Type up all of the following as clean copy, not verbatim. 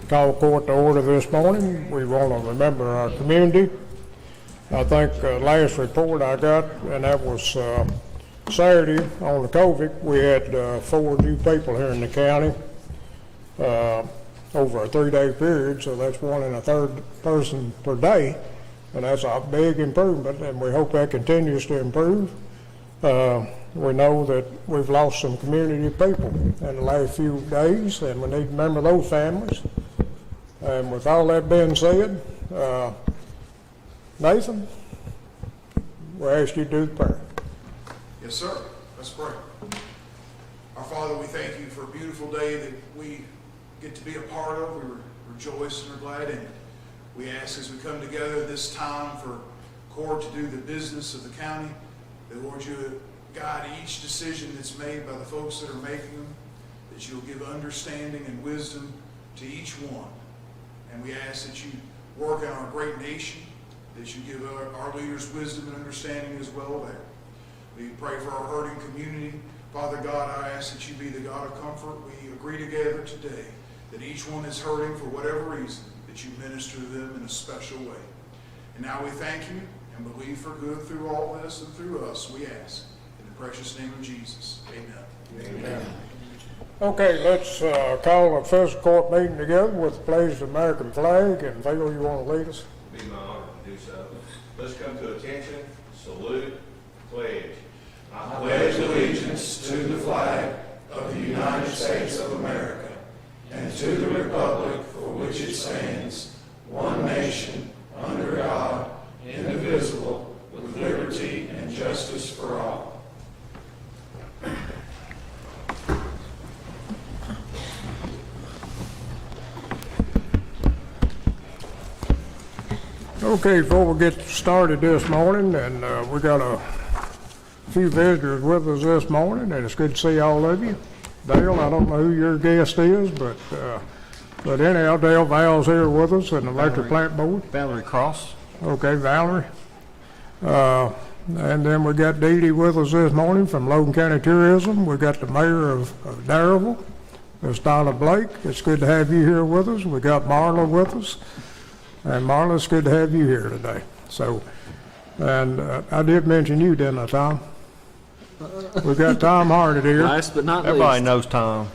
Call court to order this morning. We want to remember our community. I think last report I got, and that was Saturday on the COVID, we had 4 new people here in the county over a 3-day period, so that's 1 1/3 person per day, and that's a big improvement, and we hope that continues to improve. We know that we've lost some community people in the last few days, and we need to remember those families. And with all that being said, Nathan, we'll ask you to do the prayer. Yes, sir. Let's pray. Our Father, we thank you for a beautiful day that we get to be a part of. We rejoice and are glad in it. We ask as we come together this time for court to do the business of the county, that, Lord, you guide each decision that's made by the folks that are making them, that you'll give understanding and wisdom to each one. And we ask that you work in our great nation, that you give our leaders wisdom and understanding as well there. We pray for our hurting community. Father God, I ask that you be the God of comfort. We agree together today that each one is hurting for whatever reason, that you minister to them in a special way. And now we thank you and believe for good through all this and through us, we ask. In the precious name of Jesus, amen. Amen. Okay, let's call a fiscal court meeting together with the pledge of the American flag. And Phil, you want to lead us? It'd be my honor to do so. Let's come to attention, salute, pledge. I pledge allegiance to the flag of the United States of America and to the republic for which it stands, one nation, under God, indivisible, with liberty and justice for all. Okay, before we get started this morning, and we got a few visitors with us this morning, and it's good to see all of you. Dale, I don't know who your guest is, but anyhow, Dale Val's here with us in the electric plant board. Valerie Cross. Okay, Valerie. And then we got Dee Dee with us this morning from Logan County Tourism. We got the mayor of Darrellville, Ms. Donna Blake. It's good to have you here with us. We got Marla with us. And Marla, it's good to have you here today. So, and I did mention you, didn't I, Tom? We got Tom Harnett here. Last but not least. Everybody knows Tom.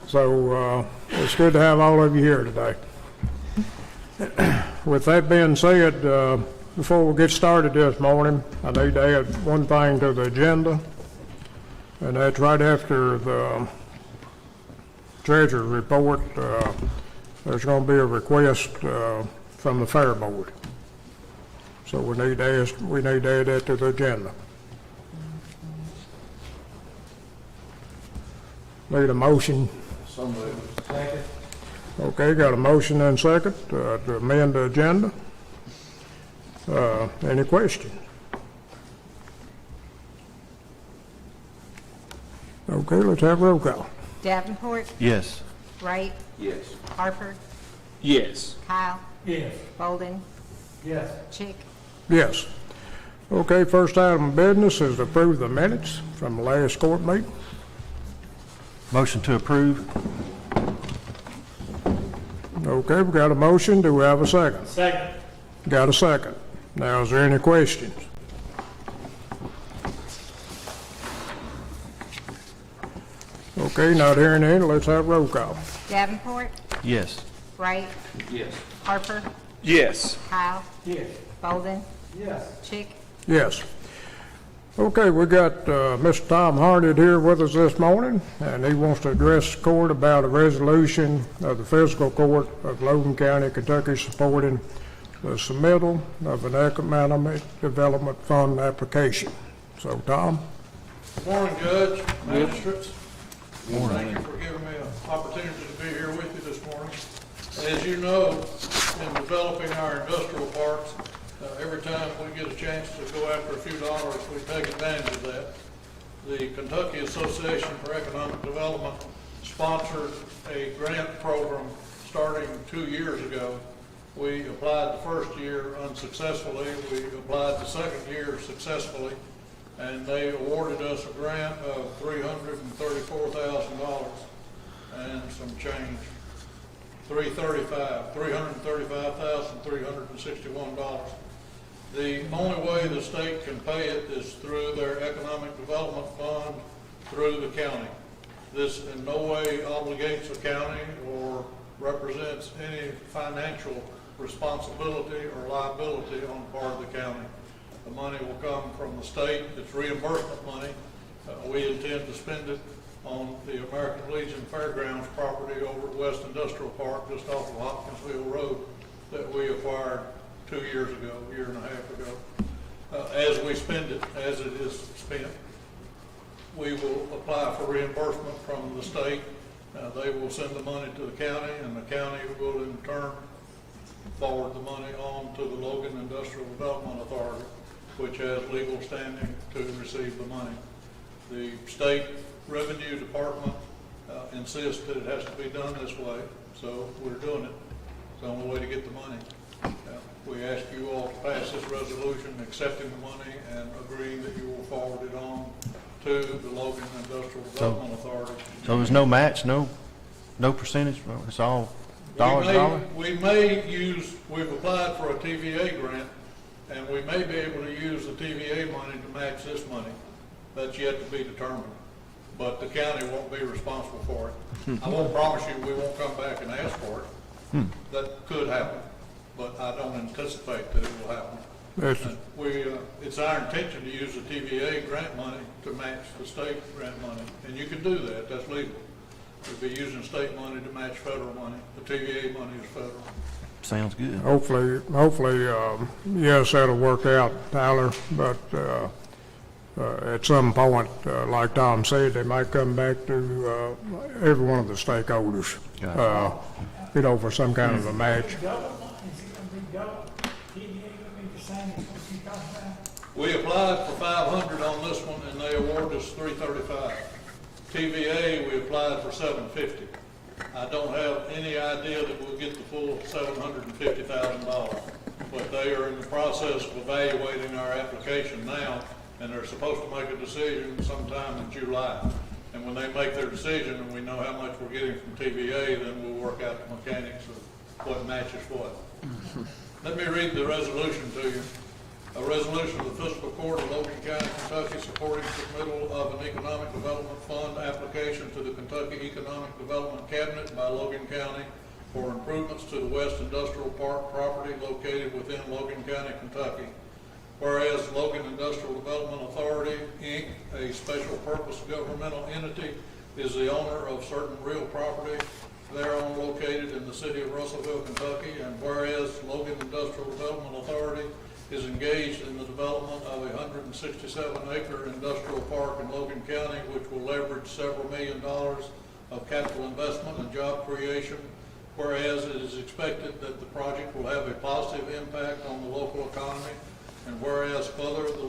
So it's good to have all of you here today. With that being said, before we get started this morning, I need to add one thing to the agenda, and that's right after the treasurer's report. There's going to be a request from the fair board. So we need to add that to the agenda. Need a motion? So moved. Second. Okay, got a motion and second to amend the agenda. Any question? Okay, let's have roll call. Davenport, Yes. Wright, Yes. Harper, Yes. Kyle, Yes. Bolden, Yes. Chick. Yes. Okay, first item of business is to approve the minutes from the last court meeting. Motion to approve. Okay, we got a motion. Do we have a second? Second. Got a second. Now, is there any questions? Okay, not hearing any. Let's have roll call. Davenport, Yes. Wright, Yes. Harper, Yes. Kyle, Yes. Bolden, Yes. Chick. Yes. Okay, we got Mr. Tom Harnett here with us this morning, and he wants to address the court about a resolution of the fiscal court of Logan County, Kentucky, supporting the submittal of an economic development fund application. So, Tom? Morning, Judge, magistrates. Thank you for giving me an opportunity to be here with you this morning. As you know, in developing our industrial parks, every time we get a chance to go after a few dollars, we take advantage of that. The Kentucky Association for Economic Development sponsored a grant program starting 2 years ago. We applied the first year unsuccessfully. We applied the second year successfully, and they awarded us a grant of $334,000 and some change. $335,361. The only way the state can pay it is through their Economic Development Fund through the county. This in no way obligates the county or represents any financial responsibility or liability on the part of the county. The money will come from the state. It's reimbursement money. We intend to spend it on the American Legion Fairgrounds property over at West Industrial Park, just off of Hopkinsville Road, that we acquired 2 years ago, a year and a half ago. As we spend it, as it is spent, we will apply for reimbursement from the state. They will send the money to the county, and the county will in turn forward the money on to the Logan Industrial Development Authority, which has legal standing to receive the money. The state revenue department insists that it has to be done this way, so we're doing it. It's the only way to get the money. We ask you all to pass this resolution accepting the money and agreeing that you will forward it on to the Logan Industrial Development Authority. So there's no match, no percentage? It's all dollar to dollar? We've applied for a TVA grant, and we may be able to use the TVA money to match this money. That's yet to be determined. But the county won't be responsible for it. I won't promise you we won't come back and ask for it. That could happen, but I don't anticipate that it will happen. Yes. It's our intention to use the TVA grant money to match the state grant money, and you can do that. That's legal. We'll be using state money to match federal money. The TVA money is federal. Sounds good. Hopefully, yes, that'll work out, Tyler, but at some point, like Tom said, they might come back to every one of the stakeholders, for some kind of a match. We applied for 500 on this one, and they awarded us 335. TVA, we applied for 750. I don't have any idea that we'll get the full $750,000, but they are in the process of evaluating our application now, and they're supposed to make a decision sometime in July. And when they make their decision and we know how much we're getting from TVA, then we'll work out the mechanics of what matches what. Let me read the resolution to you. A resolution of the Fiscal Court of Logan County, Kentucky, supporting submittal of an Economic Development Fund application to the Kentucky Economic Development Cabinet by Logan County for improvements to the West Industrial Park property located within Logan County, Kentucky. Whereas Logan Industrial Development Authority, Inc., a special purpose governmental entity, is the owner of certain real property thereon located in the city of Russellville, Kentucky, and whereas Logan Industrial Development Authority is engaged in the development of a 167-acre industrial park in Logan County, which will leverage several $1 million of capital investment and job creation, whereas it is expected that the project will have a positive impact on the local economy, and whereas further, the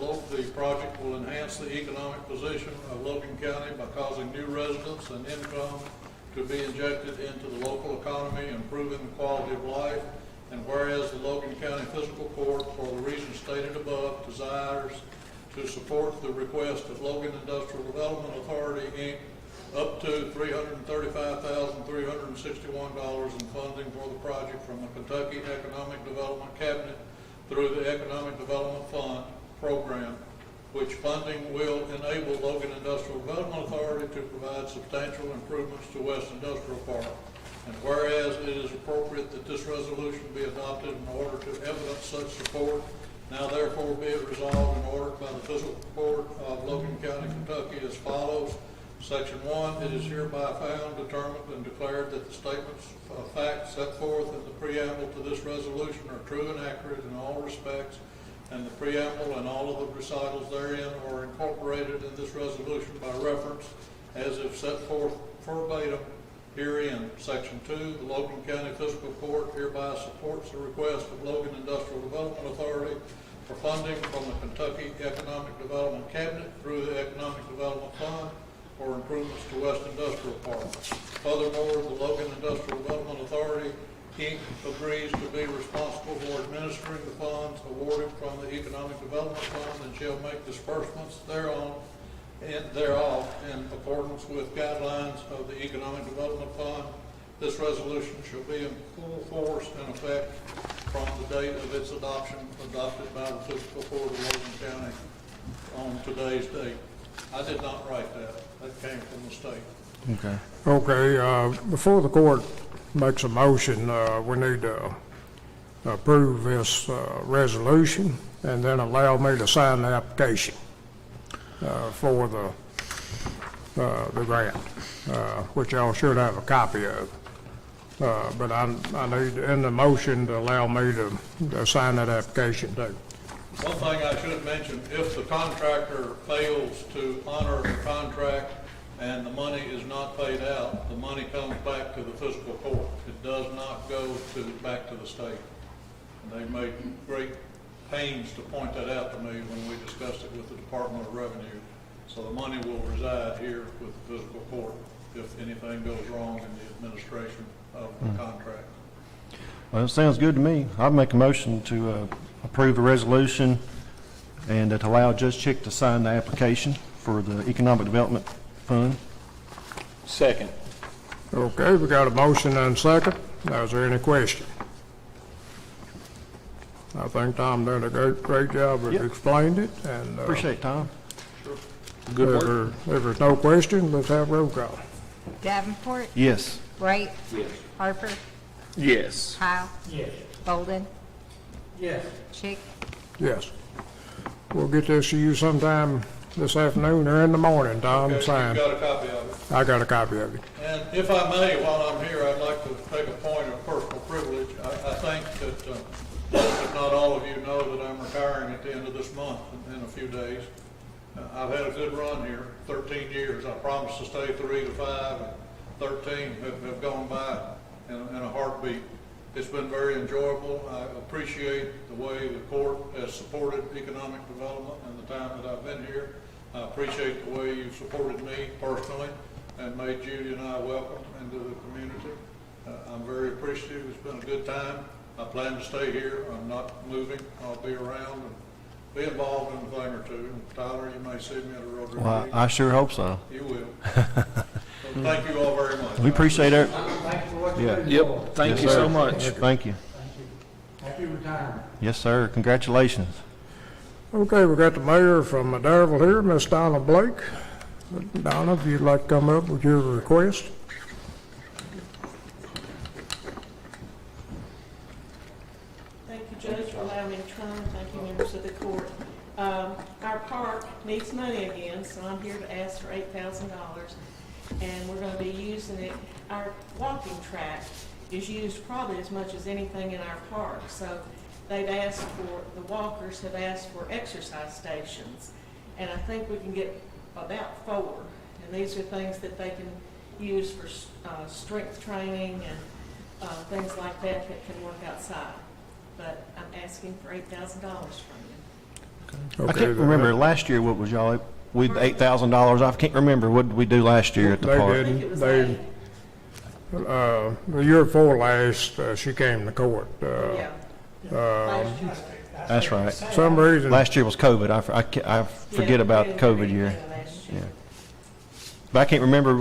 project will enhance the economic position of Logan County by causing new residents and income to be injected into the local economy, improving the quality of life, and whereas the Logan County Fiscal Court, for the reasons stated above, desires to support the request of Logan Industrial Development Authority, Inc., up to $335,361 in funding for the project from the Kentucky Economic Development Cabinet through the Economic Development Fund program, which funding will enable Logan Industrial Development Authority to provide substantial improvements to West Industrial Park. And whereas it is appropriate that this resolution be adopted in order to evidence such support, now therefore be it resolved and ordered by the Fiscal Court of Logan County, Kentucky as follows. Section 1, it is hereby found, determined, and declared that the statements of fact set forth in the preamble to this resolution are true and accurate in all respects, and the preamble and all of the recitals therein are incorporated in this resolution by reference as if set forth verbatim herein. Section 2, the Logan County Fiscal Court hereby supports the request of Logan Industrial Development Authority for funding from the Kentucky Economic Development Cabinet through the Economic Development Fund for improvements to West Industrial Park. Furthermore, the Logan Industrial Development Authority, Inc. agrees to be responsible for administering the funds awarded from the Economic Development Fund and shall make disbursements thereof in accordance with guidelines of the Economic Development Fund This resolution shall be in full force and effect from the date of its adoption, adopted by the Fiscal Court of Logan County on today's date. I did not write that. That came from the state. Okay. Okay, before the court makes a motion, we need to approve this resolution and then allow me to sign the application for the grant, which y'all should have a copy of. But I need in the motion to allow me to sign that application too. One thing I should mention, if the contractor fails to honor the contract and the money is not paid out, the money comes back to the fiscal court. It does not go back to the state. And they made great pains to point that out to me when we discussed it with the Department of Revenue. So the money will reside here with the fiscal court if anything goes wrong in the administration of the contract. Well, it sounds good to me. I'd make a motion to approve the resolution and to allow Judge Chick to sign the application for the Economic Development Fund. Second. Okay, we got a motion and a second. Now, is there any question? I think Tom done a great job of Yep. explained it, and Appreciate it, Tom. Good work. if there's no question, let's have roll call. Davenport, Yes. Wright, Yes. Harper, Yes. Kyle. Yes. Bolden. Yes. Chick. Yes. We'll get this to you sometime this afternoon or in the morning, Tom, Okay, signed. you've got a copy of it. I got a copy of it. And if I may, while I'm here, I'd like to take a point of personal privilege. I think that most, if not all of you, know that I'm retiring at the end of this month in a few days. I've had a good run here, 13 years. I promised to stay 3 to 5, and 13 have gone by in a heartbeat. It's been very enjoyable. I appreciate the way the court has supported economic development in the time that I've been here. I appreciate the way you've supported me personally and made Judy and I welcome into the community. I'm very appreciative. It's been a good time. I plan to stay here. I'm not moving. I'll be around and be involved in a thing or two. Tyler, you may see me at a Rotary Well, meeting. I sure hope so. You will. So thank you all very much. We appreciate it. Yeah. Yep. Thank you so much. Thank you. Happy retirement. Yes, sir. Congratulations. Okay, we got the mayor from Darrell here, Miss Donna Blake. Donna, if you'd like to come up with your request. Thank you, Judge, for allowing me to come. Thank you, members of the court. Our park needs money again, so I'm here to ask for $8,000, and we're going to be using it. Our walking track is used probably as much as anything in our park, so they've asked for, the walkers have asked for exercise stations, and I think we can get about 4, and these are things that they can use for strength training and things like that that can work outside. But I'm asking for $8,000 from you. I can't remember, last year, what was y'all, we, $8,000, I can't remember, what did we do last year at the They park? didn't. I think it was They, the year before last, she came to court. Yeah. Last year. That's right. Some reason, Last year was COVID, I forget Yeah, about we the didn't do COVID year. anything last year. Yeah. But I can't remember,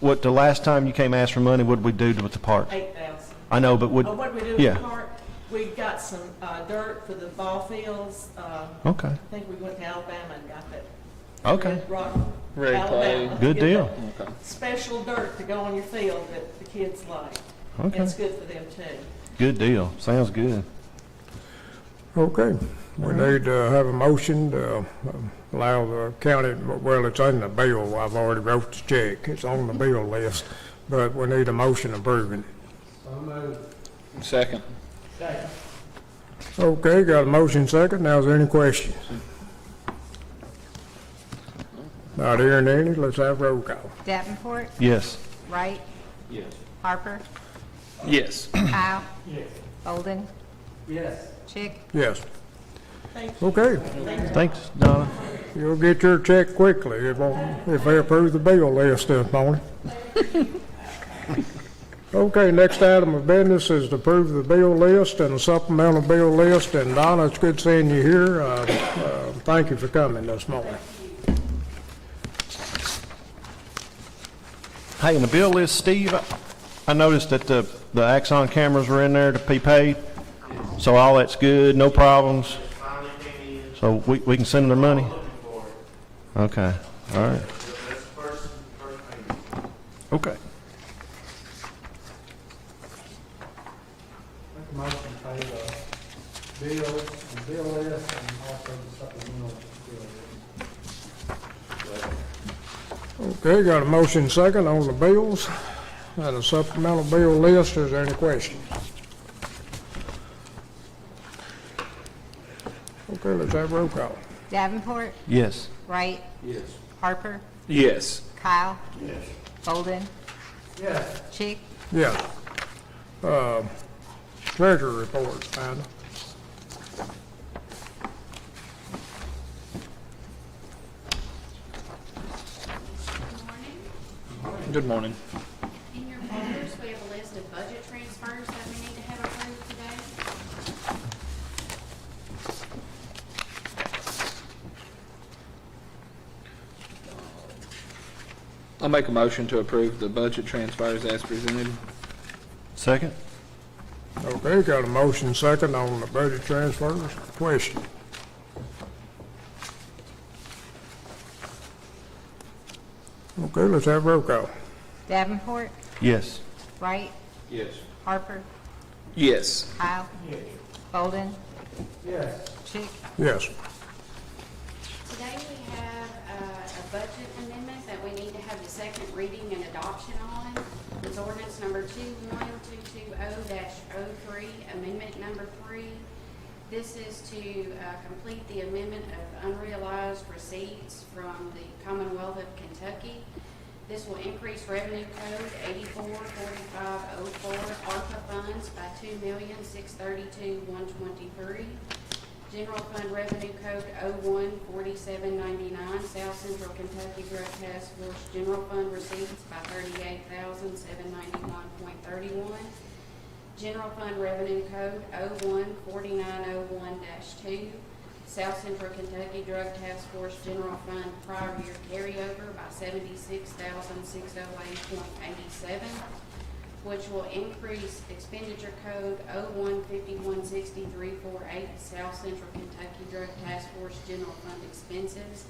what, the last time you came ask for money, what did we do with the park? 8,000. I know, but Oh, what we do in yeah. the park, we got some dirt for the ball fields. Okay, I think we went to Alabama and got that. okay, Red Rock, Red Alabama. clay. Good Get deal. that Okay. Special dirt to go on your field that the kids like. And okay. it's good for them too. Good deal, sounds good. okay, we need to have a motion to allow the county, well, it's on the bill, I've already wrote the check, it's on the bill list, but we need a motion approving it. So moved. Second. Second. Okay, got a motion second, now is there any questions? Not hearing any, let's have roll call. Davenport, Yes. Wright, Yes. Harper, Yes. Kyle. Yes. Bolden. Yes. Chick. Yes, Thank you. okay, Thanks, Donna. you'll get your check quickly if they approve the bill list this morning. Okay, next item of business is to approve the bill list and the supplemental bill list, and Donna, it's good seeing you here. Thank you for coming this morning. Hey, in the bill list, Steve, I noticed that the Axon cameras were in there to be paid, so all that's good, no problems. Finally came in. So we can send them their money? Looking for it. Okay, all right, That's the first payment. okay. Make a motion to pay the bills and bill list and also the supplemental bill list. Okay, got a motion second on the bills and a supplemental bill list. Is there any questions? Okay, let's have roll call. Davenport, Yes. Wright, Yes. Harper, Yes. Kyle, Yes. Bolden, Yes. Chick, Yes. Treasurer report, Anna. Good morning. In your folders, we have a list of budget transfers that we need to have approved today. I'll make a motion to approve the budget transfers as presented. Second? Okay, got a motion second on the budget transfers. Question? Okay, let's have roll call. Davenport, Yes. Wright, Yes. Harper, Yes. Kyle, Bolden, Yes. Chick, Yes. Today we have a budget amendment that we need to have the second reading and adoption on. It's ordinance number 21220-03, amendment number 3. This is to complete the amendment of unrealized receipts from the Commonwealth of Kentucky. This will increase revenue code 844504 ARPA funds by $2,632,123. General fund revenue code 014799 South Central Kentucky Drug Task Force general fund receipts by $38,791.31. General fund revenue code 014901-2 South Central Kentucky Drug Task Force general fund prior year carryover by $76,608.87, which will increase expenditure code 01516348 South Central Kentucky Drug Task Force general fund expenses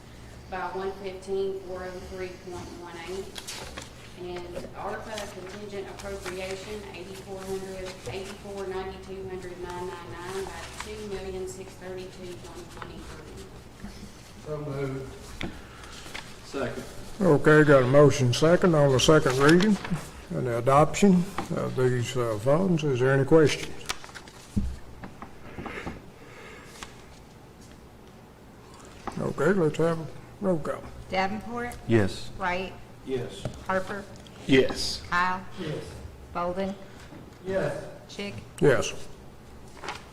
by $115,403.18. And ARPA contingent appropriation, $8,492,999 by $2,632,123. So moved. Second. Okay, got a motion second on the second reading and the adoption of these funds. Is there any questions? Okay, let's have a roll call. Davenport, Yes. Wright, Yes. Harper, Yes. Kyle, Yes. Bolden, Yes. Chick, Yes.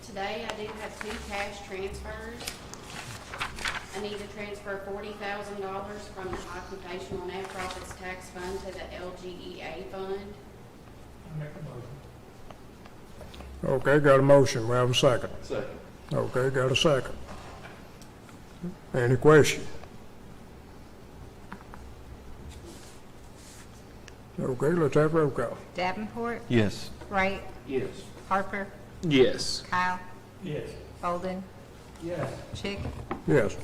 Today, I do have two cash transfers. I need to transfer $40,000 from the Occupational Net Profits Tax Fund to the LGEA fund. Make a motion. Okay, got a motion. We have a second. Second. Okay, got a second. Any question? Okay, let's have roll call. Davenport, Yes. Wright, Yes. Harper, Yes. Kyle, Yes. Bolden, Yes. Chick, Yes.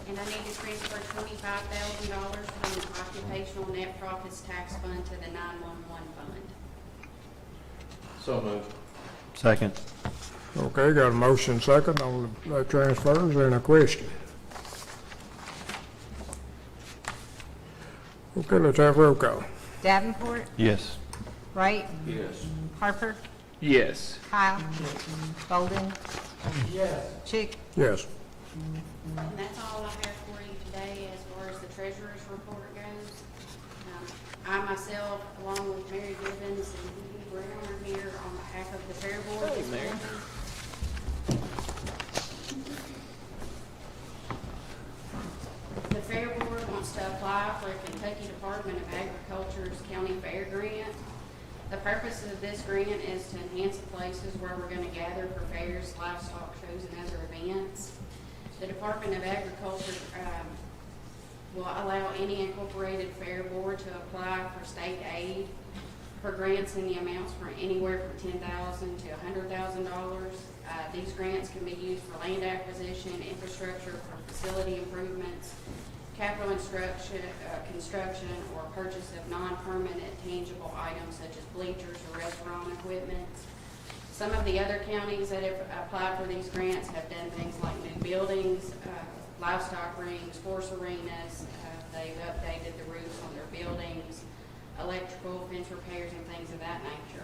And I need to transfer $25,000 from the Occupational Net Profits Tax Fund to the 911 fund. So moved. Second? Okay, got a motion second on the transfers. Any question? Okay, let's have roll call. Davenport, Yes. Wright, Yes. Harper, Yes. Kyle, Bolden, Yes. Chick, Yes. And that's all I have for you today as far as the treasurer's report goes. I myself, along with Mary Gibbons and Dee Brown, are here on behalf of the Fair Board this morning. The Fair Board wants to apply for a Kentucky Department of Agriculture's County Fair grant. The purpose of this grant is to enhance the places where we're going to gather for fairs, livestock shows, and other events. The Department of Agriculture will allow any incorporated fair board to apply for state aid for grants in the amounts from anywhere from $10,000 to $100,000. These grants can be used for land acquisition, infrastructure, for facility improvements, capital construction, or purchase of non-permanent tangible items such as bleachers or restaurant equipment. Some of the other counties that have applied for these grants have done things like new buildings, livestock rings, horse arenas. They've updated the roofs on their buildings, electrical, fence repairs, and things of that nature.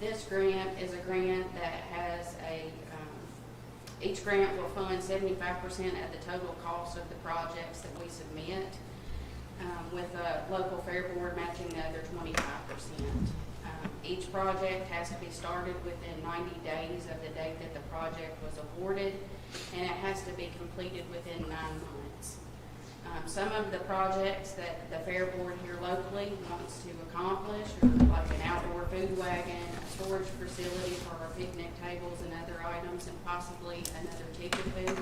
This grant is a grant that has each grant will fund 75% of the total cost of the projects that we submit, with a local fair board matching the other 25%. Each project has to be started within 90 days of the date that the project was awarded, and it has to be completed within 9 months. Some of the projects that the fair board here locally wants to accomplish are like an outdoor food wagon, a storage facility for our picnic tables and other items, and possibly another ticket booth.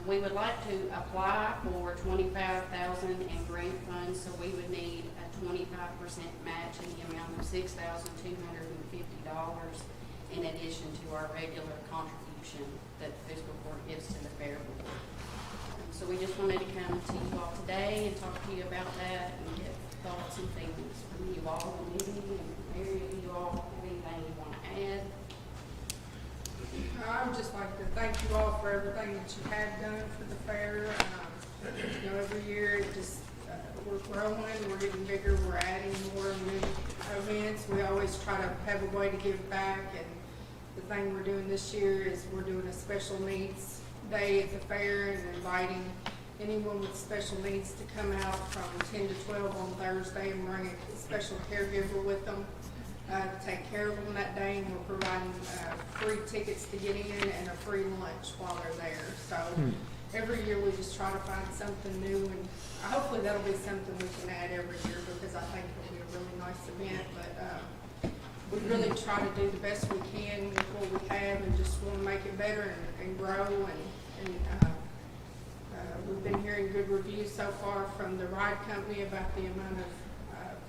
We would like to apply for $25,000 in grant funds, so we would need a 25% match in the amount of $6,250 in addition to our regular contribution that the fiscal court gives to the fair board. So we just wanted to come to you all today and talk to you about that and get thoughts and feelings from you all and me and Mary, if you all have anything you want to add. I would just like to thank you all for everything that you have done for the fair. You know, every year it just we're growing, we're getting bigger, we're adding more new events. We always try to have a way to give back, and the thing we're doing this year is we're doing a special needs day at the fair and inviting anyone with special needs to come out from 10 to 12 on Thursday and bring a special caregiver with them to take care of them that day, and we're providing free tickets to get in and a free lunch while they're there. So every year we just try to find something new, and hopefully that'll be something we can add every year, because I think it'll be a really nice event. But we really try to do the best we can with what we have, and just want to make it better and grow. And we've been hearing good reviews so far from the ride company about the amount of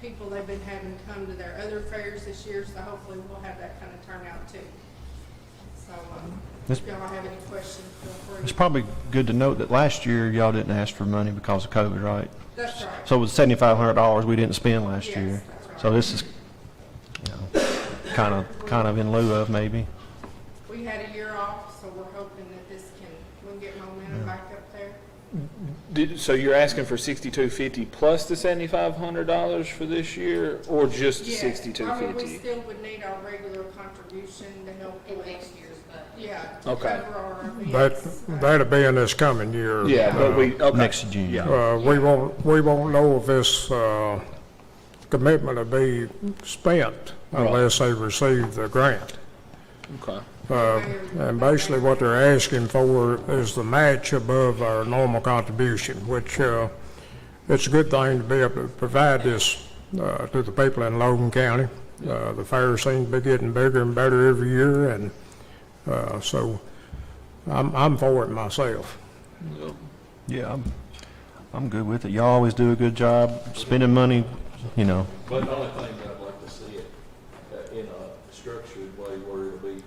people they've been having come to their other fairs this year, so hopefully we'll have that kind of turnout too. So if y'all have any questions, feel free. It's probably good to note that last year y'all didn't ask for money because of COVID, right? That's right. So it was $7,500 we didn't spend last Yes, year. that's right. So this is, you know, kind of in lieu of maybe. We had a year off, so we're hoping that we can get momentum back up there. So you're asking for $6,250 plus the $7,500 for this year, or just Yeah, $6,250? I mean, we still would need our regular contribution to help In with next year's budget. Yeah, to Okay. cover our events. That'll be in this coming year. Yeah, but okay. Next June. Yeah. We won't know if this commitment will be spent unless they receive the grant. Okay. And basically what they're asking for is the match above our normal contribution, which it's a good thing to be able to provide this to the people in Logan County. The fair seems to be getting bigger and better every year, and so I'm for it myself. Yeah, I'm good with it. Y'all always do a good job spending money, you know. But the only thing that I'd like to see it in a structured way where it'll be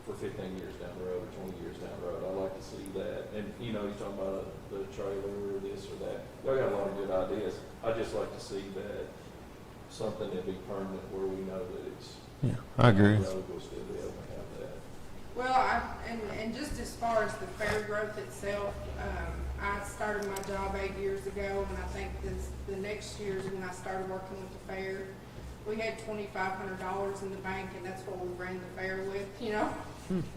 for 15 years down the road or 20 years down the road. I'd like to see that. And, you know, you're talking about the trailer or this or that. Y'all got a lot of good ideas. I'd just like to see that something that'd be permanent where we know that it's, Yeah, I agree. you know, we'll still be able to have that. Well, and just as far as the fair growth itself, I started my job 8 years ago, and I think the next year is when I started working with the fair. We had $2,500 in the bank, and that's what we ran the fair with, you know.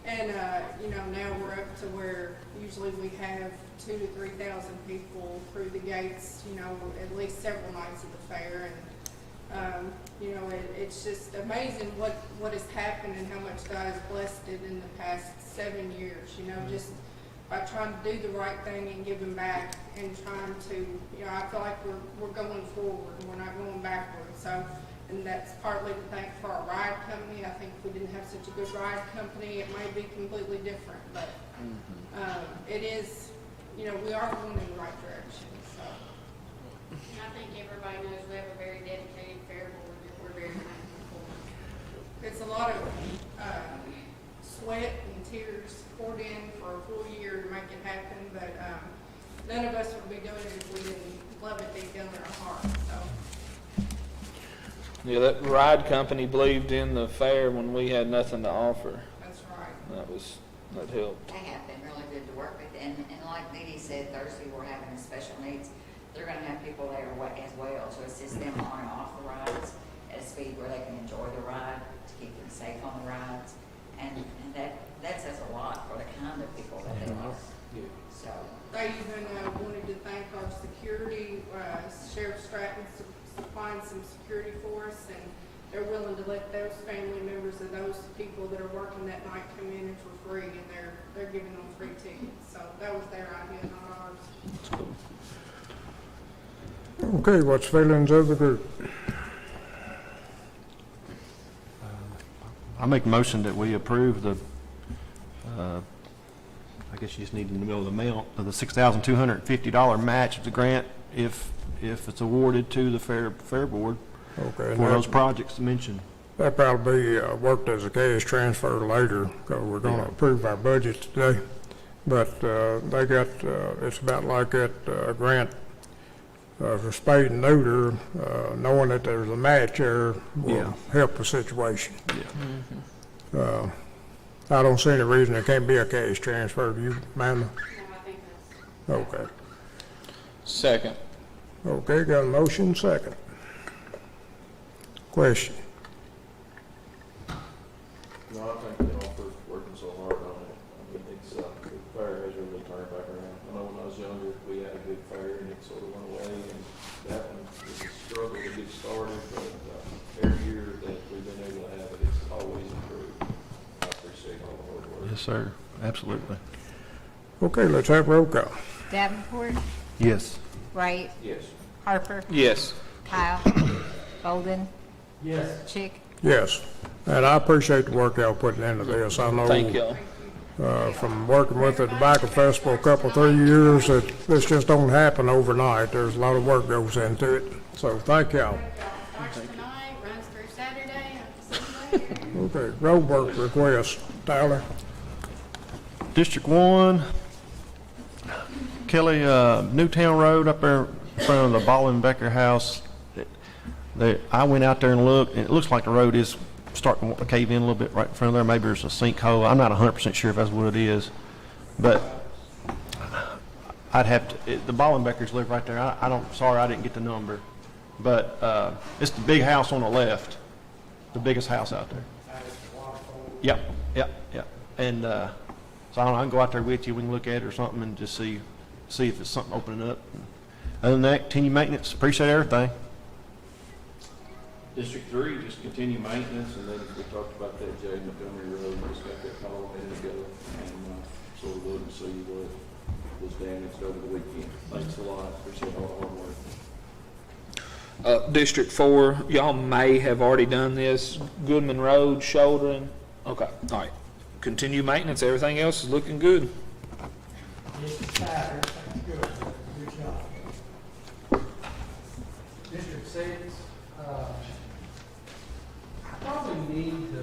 And you know, now we're up to where usually we have 2,000 to 3,000 people through the gates, you know, at least several nights of the fair. And you know, it's just amazing what has happened and how much God has blessed it in the past 7 years. You know, just by trying to do the right thing and giving back and trying to, you know, I feel like we're going forward and we're not going backwards. So. And that's partly to thank for our ride company. I think if we didn't have such a good ride company, it might be completely different. But it is, you know, we are going in the right direction. So. And I think everybody knows we have a very happen, but, none of us would be doing it if we didn't love it deep down in our heart, so. Yeah, that ride company believed in the fair when we had nothing to offer. That's right. That helped. They have been really good to work with, and like Dee Dee said, Thursday, we're having special needs. They're gonna have people there as well to assist them on and off the rides at a speed where they can enjoy the ride, to keep them safe on the rides. And that says a lot for the kind of people that they are. So, They even wanted to thank our security, Sheriff Stratton's supplying some security for us, and they're willing to let those family members of those people that are working that night come in for free, and they're giving them free tickets. So that was their idea, not ours. Okay, what's feelings of the group? I make a motion that we approve the, I guess you just need to know the amount of the $6,250 match of the grant if it's awarded to the fair board Okay, for those projects mentioned. that probably be worked as a cash transfer later, because we're gonna approve our budget today. But they got, it's about like that grant for spade and neuter, knowing that there's a match there will help the situation. I don't see any reason it can't be a cash transfer. Do you, Amanda? No, I think that's. Okay. Second. Okay, got a motion, second. Question? No, I thank you all for working so hard on it. I mean, it's, the fair has really turned back around. I know when I was younger, we had a good fair and it sort of went away, and that one was a struggle to get started, but every year that we've been able to have it, it's always improved. I appreciate all the hard work. Yes, sir. Absolutely. Okay, let's have roll call. Davenport, Yes. Wright, Yes. Harper, Yes. Kyle, Bolden, Yes. Chick. Yes, and I appreciate the work y'all putting into this. I know Thank y'all. from working with the Tobacco Festival a couple, 3 years, that this just don't happen overnight. There's a lot of work goes into it. So thank y'all. Starts tonight, runs through Saturday, I have to see you later. Okay, road work request, Tyler. District 1, Kelly, Newtown Road up there in front of the Ball and Becker house. I went out there and looked, and it looks like the road is starting to cave in a little bit right in front of there. Maybe there's a sinkhole. I'm not 100% sure if that's what it is. But I'd have to, the Ball and Beckers live right there. Sorry I didn't get the number. But it's the big house on the left, the biggest house out there. Yep. And so I don't know, I can go out there with you, we can look at it or something and just see if it's something opening up. Other than that, continue maintenance, appreciate everything. District 3, just continue maintenance, and then we talked about that J. Montgomery Road, we just got that call a minute ago, and so we'll look and see what was damaged over the weekend. Thanks a lot, appreciate all the hard work. District 4, y'all may have already done this. Goodman Road, shouldering. Okay, all right. Continue maintenance. Everything else is looking good. District 5, everything's good. Good job. District 6, I probably need to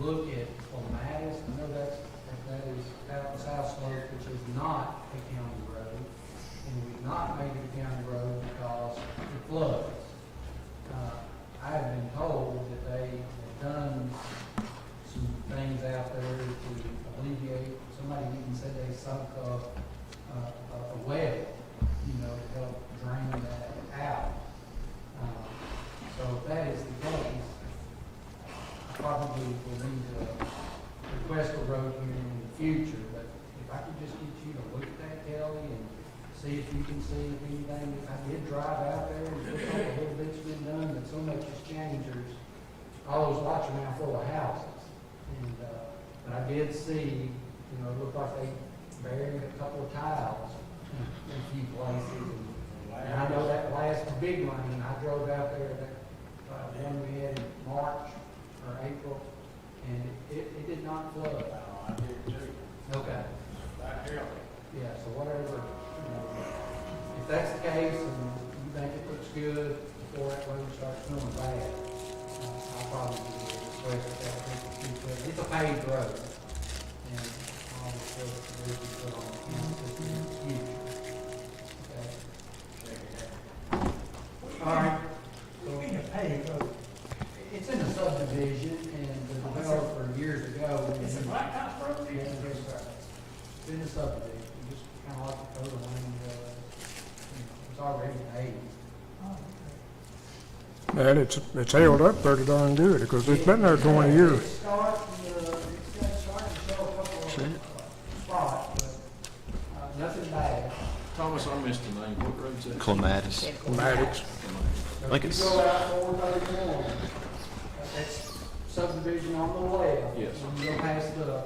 look at Clematis. I know that is out South Slope, which is not a county road. And we've not made it a county road because it floods. I have been told that they have done some things out there to alleviate. Somebody even said they sunk a well, to help drain that out. So if that is the case, I probably will need to request a road here in the future. But if I could just get you to look at that, Kelly, and see if you can see if anything. I did drive out there and look at a little bit's been done, but so much has changed. There's all those lots are now full of houses. And, but I did see, it looked like they buried a couple of tiles in a few places. And I know that last big rain, I drove out there, that one we had in March or April, and it did not flood. I did too. Okay. That helped. Yeah, so whatever, if that's the case and you think it looks good before that road starts going bad, I'll probably request that. It's a paved road. And all the stuff that we put on the county system in the future. Okay? All right. It's in a subdivision, and the developer years ago. It's a blacktop road? Yeah, it's right. It's in a subdivision, just kind of like the other one, it's already paved. And it's held up pretty darn good, because it's been there 20 years. It's starting to show a couple of spots, but nothing bad. Thomas, I missed the name. What road's that? Clematis. Maddox. I think it's, You go out 431, that's subdivision on the left. Yes. When you go past the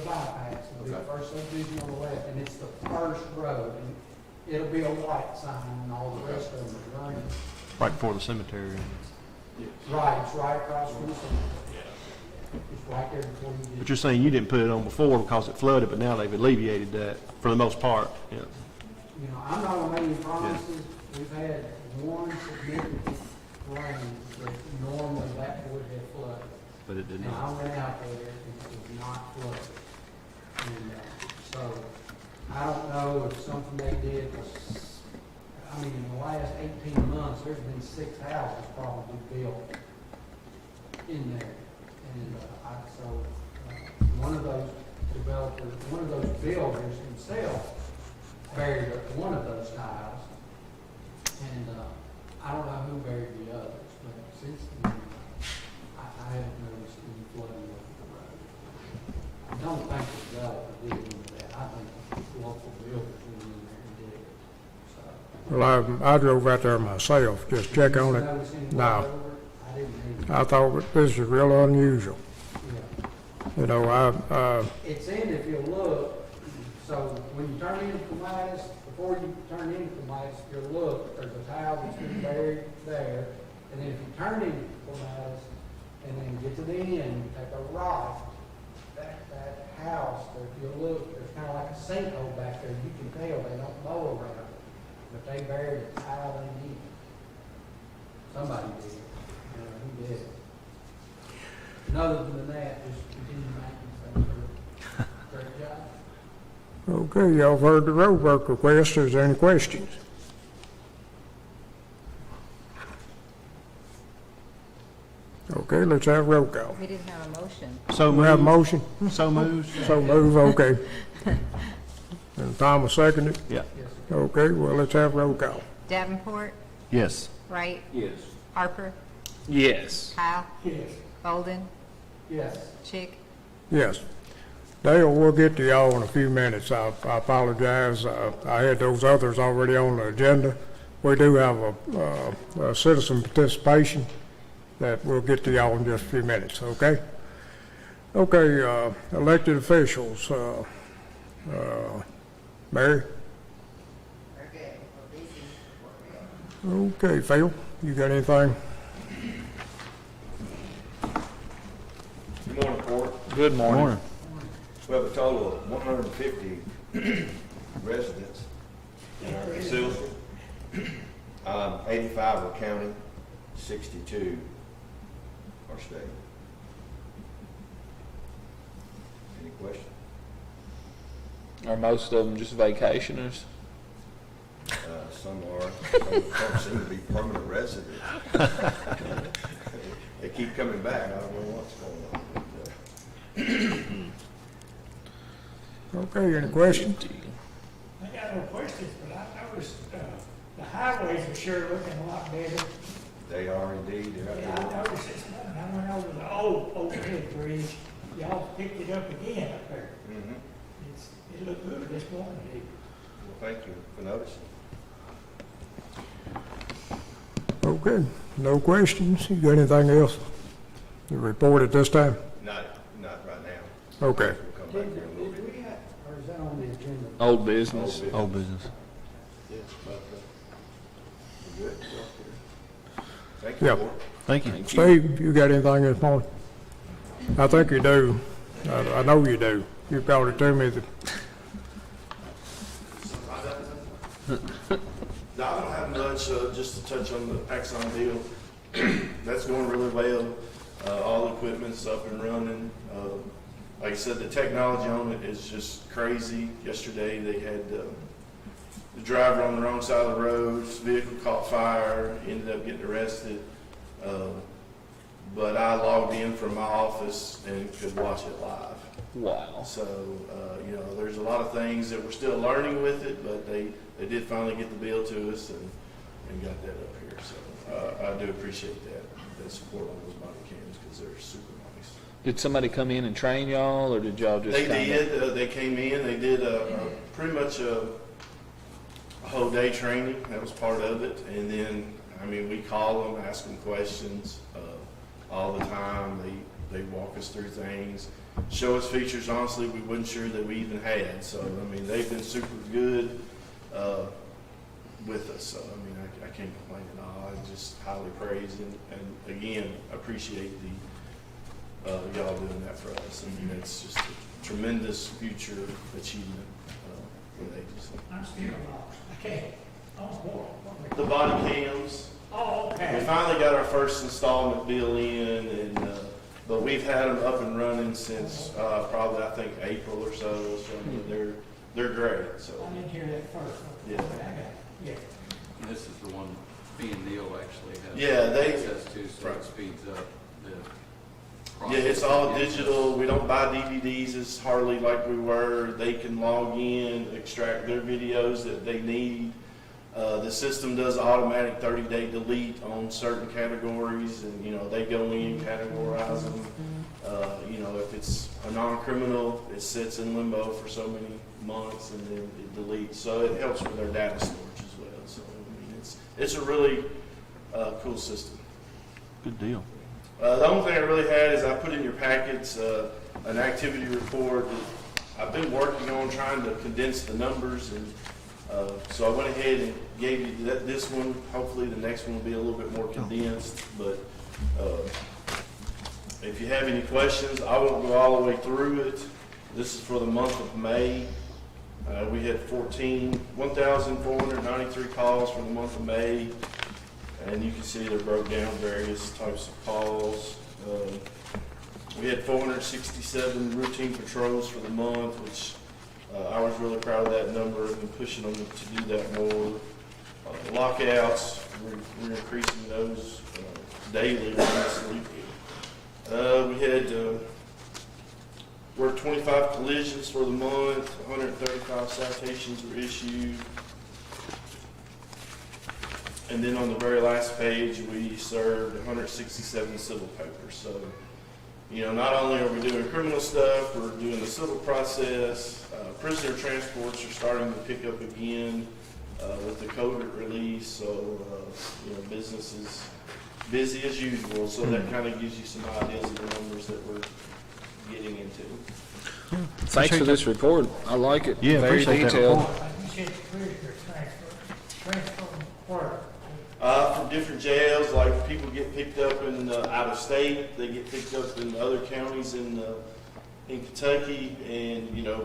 bypass, it'll be the first subdivision on the left, and it's the first road. And it'll be a white sign, and all the rest of them are green. right before the cemetery. Right, it's right across from the cemetery. It's right there before you But get. you're saying you didn't put it on before because it flooded, but now they've alleviated that for the most part. Yeah. You know, I'm not gonna make any promises. We've had one significant rain that normally that would have flooded. But it did And I not. went out there and it was not flooded. And, so, I don't know if something they did was, I mean, in the last 18 months, there's been 6 houses probably built in there. And, one of those developers, one of those builders himself buried one of those tiles. And, I don't know who buried the others, but since then, I haven't noticed any flooding of the road. I don't think the developer did any of that. I think the local builders went in there and did it. So. Well, I drove out there myself, just check on Did you it. notice any No. flood over it? I didn't either. I thought this is real unusual. Yeah. You know, It's in, if you look, so when you turn into Clematis, before you turn into Clematis, if you look, there's a tile that's been buried there. And then if you turn into Clematis and then get to the end, you take a right, that house, if you look, there's kind of like a sinkhole back there. You can tell they don't mow around it, but they buried a tile in it. Somebody did. Who did? And other than that, just continue making things great job. okay, y'all have heard the road work request. Is there any questions? Okay, let's have roll call. We didn't have a motion. So We have a moved. motion? So moved. So move, okay. And Thomas seconded? Yeah. Yes, sir. Okay, well, let's have roll call. Davenport, Yes. Wright, Yes. Harper, Yes. Kyle, Yes. Bolden, Yes. Chick. Yes. Dale, we'll get to y'all in a few minutes. I apologize. I had those others already on the agenda. We do have a citizen participation that we'll get to y'all in just a few minutes, okay? Okay, elected officials, Mary? Okay, Phil, you got anything? Good morning, Court. Good morning. We have a total of 150 residents in our facility. 85 are county, 62 are state. Any questions? Are most of them just vacationers? Some are, some seem to be permanent residents. They keep coming back. I don't know what's going on. Okay, any questions? I got no questions, but I noticed, the highways are sure looking a lot better. They are indeed. They're Yeah, out I there. noticed this morning, I went over the old overhead bridge, y'all picked it up again up there. Mhm. It looked good this morning. Well, thank you for noticing. Okay, no questions. You got anything else to report at this time? Not right now. Okay. We'll come back here in a little bit. Did we have, or is that on the agenda? Old business. Old business. Yes, but, we're good. Thank you. Yeah. Court. Thank you. Steve, you got anything this morning? I think you do. I know you do. You brought it to me. No, I don't have much, just to touch on the Axon deal. That's going really well. All the equipment's up and running. like I said, the technology on it is just crazy. Yesterday, they had the driver on the wrong side of the road, his vehicle caught fire, ended up getting arrested. But I logged in from my office and could watch it live. Wow. So, you know, there's a lot of things that we're still learning with it, but they did finally get the bill to us and got that up here. So I do appreciate that support on those body cams because they're super nice. Did somebody come in and train y'all, or did y'all just They kinda... did. They came in. They did pretty much a whole day training. That was part of it. And then, I mean, we call them, ask them questions all the time. They walk us through things, show us features, honestly, we wasn't sure that we even had. So, I mean, they've been super good with us. So, I mean, I can't complain at all. I just highly praise and again, appreciate y'all doing that for us. I mean, it's just a tremendous future achievement for the agency. I'm still lost. I can't. Oh, boy. The body cams. Oh, okay. We finally got our first installment bill in, and but we've had them up and running since probably I think April or so. So I mean, they're great. So I didn't hear that first. Yeah. Okay, I got it. Yeah. And this is the one me and Neil actually have Yeah, they- access to, so right. it speeds up the yeah, process. it's all digital. We don't buy DVDs as hardly like we were. They can log in, extract their videos that they need. The system does automatic 30-day delete on certain categories, and you know they go in, categorize them. You know, if it's a non-criminal, it sits in limbo for so many months, and then it deletes. So it helps with their data storage as well. So I mean, it's a really cool system. Good deal. The only thing I really had is I put in your packets an activity report that I've been working on trying to condense the numbers, and so I went ahead and gave you this one. Hopefully the next one will be a little bit more condensed, but if you have any questions, I won't go all the way through it. This is for the month of May. We had 1,493 calls for the month of May. And you can see they broke down various types of calls. We had 467 routine patrols for the month, which I was really proud of that number and pushing them to do that more. Lockouts, we're increasing those daily, honestly. We had we're 25 collisions for the month, 135 citations were issued. And then on the very last page, we served 167 civil papers. So, you know, not only are we doing criminal stuff, we're doing the civil process. Prisoner transports are starting to pick up again with the COVID release. So, you know, business is busy as usual. So that kind of gives you some ideas of the numbers that we're getting into. Thanks for this report. I like it. Yeah, Very appreciate that detailed. report. You said prisoner transfer where? From different jails, like people get picked up in out of state, they get picked up in other counties in Kentucky, and you know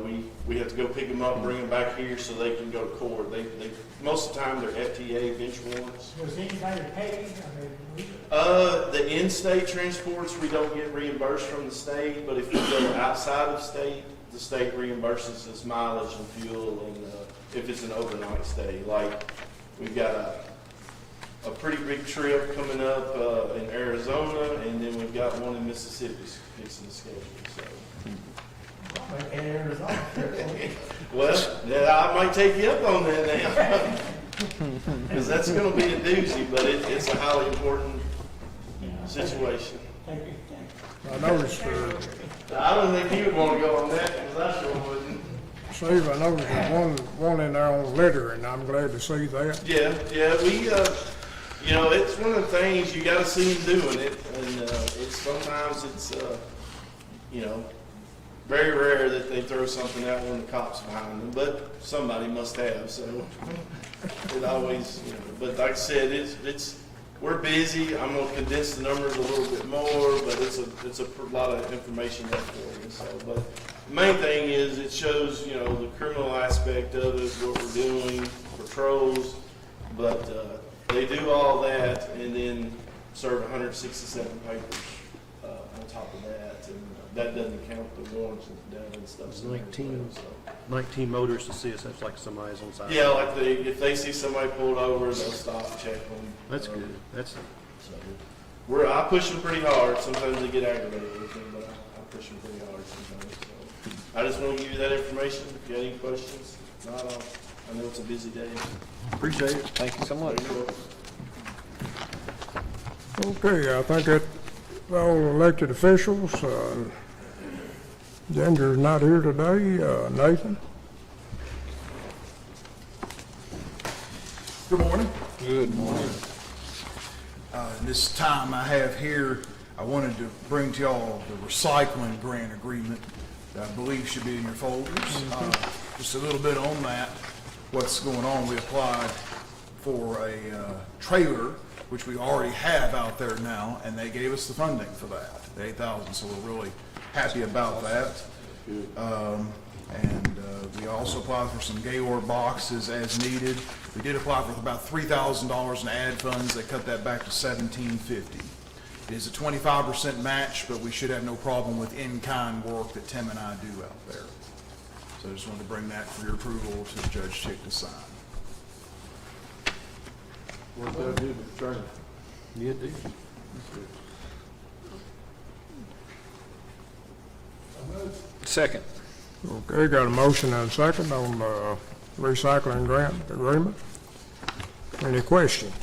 we have to go pick them up, bring them back here so they can go to court. They most of the time they're FTA bench warrants. Does anybody pay? I mean, The in-state transports we don't get reimbursed from the state, but if we go outside of state, the state reimburses us mileage and fuel, and if it's an overnight stay, like we've got a pretty big trip coming up in Arizona, and then we've got one in Mississippi fixing the schedule. So. Well, yeah, I might take you up on that now, because that's going to be a doozy, but it's a highly important situation. I noticed, I don't think he would want to go on that, because I sure wouldn't. Steve, I noticed there's one in there on litter, and I'm glad to see that. Yeah, we, you know, it's one of the things you got to see him doing it, and sometimes it's, you know, very rare that they throw something out when the cops behind them, but somebody must have. So it always, you know. But like I said, we're busy. I'm going to condense the numbers a little bit more, but it's a lot of information there for you. So, but the main thing is it shows, you know, the criminal aspect of it, what we're doing, patrols, but they do all that and then serve 167 papers on on top of that, and that doesn't count the warrants and stuff. It's in there as 19. well, so. 19 motorists assist, that's like somebody's on side. Yeah, like if they see somebody pulled over, they'll stop and check them. That's good. That's, So, I push them pretty hard. Sometimes they get aggravated with me, but I push them pretty hard sometimes. So, I just want to give you that information. If you have any questions, if not, I know it's a busy day. appreciate it. Thank you so much. You're welcome. Okay, I think that all elected officials, Ginger's not here today, Nathan? Good morning. Good morning. This time I have here, I wanted to bring to y'all the recycling grant agreement that I believe should be in your folders. Just a little bit on that, what's going on. We applied for a trailer, which we already have out there now, and they gave us the funding for that, the $8,000, so we're really happy about that. We also applied for some Gaylord boxes as needed. We did apply for about $3,000 in ad funds. They cut that back to $1,750. It is a 25% match, but we should have no problem with in-kind work that Tim and I do out there. So I just wanted to bring that for your approval to Judge Chick to sign. What did I do with the trailer? Yeah, dude. Second. Okay, got a motion and a second on the recycling grant agreement. Any questions?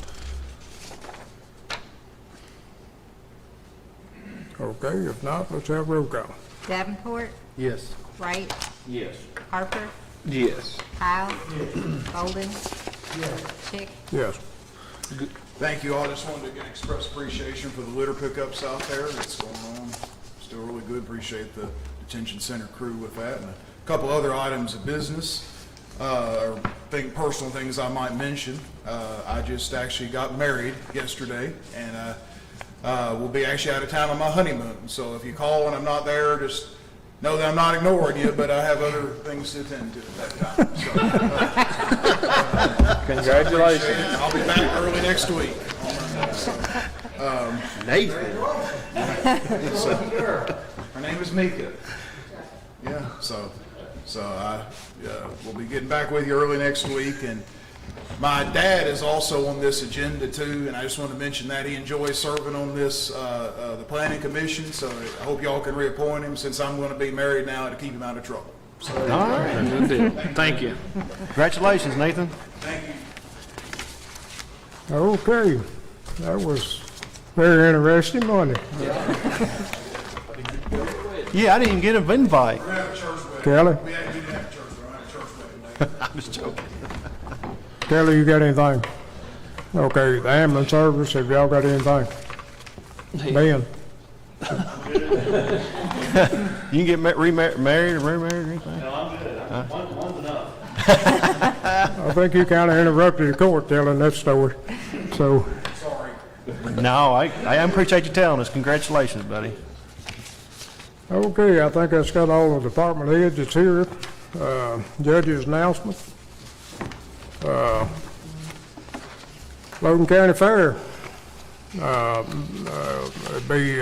Okay, if not, let's have roll call. Davenport, Yes. Wright, Yes. Harper, Yes. Kyle, Golden, Chick. Yes. Thank you all. Just wanted to again express appreciation for the litter pickups out there that's going on. Still really good. Appreciate the detention center crew with that. And a couple other items of business, or personal things I might mention. I just actually got married yesterday, and we'll be actually out of town on my honeymoon. So if you call and I'm not there, just know that I'm not ignoring you, but I have other things to attend to at that time. So, Congratulations. I'll be back early next week. Nathan. Her name is Mika. Yeah, so I we'll be getting back with you early next week. And my dad is also on this agenda too, and I just want to mention that he enjoys serving on this the planning commission. So I hope y'all can reappoint him, since I'm going to be married now, to keep him out of trouble. So, All right. Good deal. Thank you. Congratulations, Nathan. thank you. Okay, that was very interesting, wasn't it? Yeah, I didn't even get an invite. We're going to have a church wedding. Kelly? We didn't have a church wedding. We're going to have a church wedding later. I'm just joking. Kelly, you got anything? Okay, the ambulance service, have y'all got anything? Ben? You can get remarried or remarried or anything? No, I'm good. One's enough. I think you kind of interrupted the court telling that story, so. Sorry. No, I appreciate you telling us. Congratulations, buddy. Okay, I think that's got all the department heads that's here. Judge's announcement. Logan County Fair. It'll be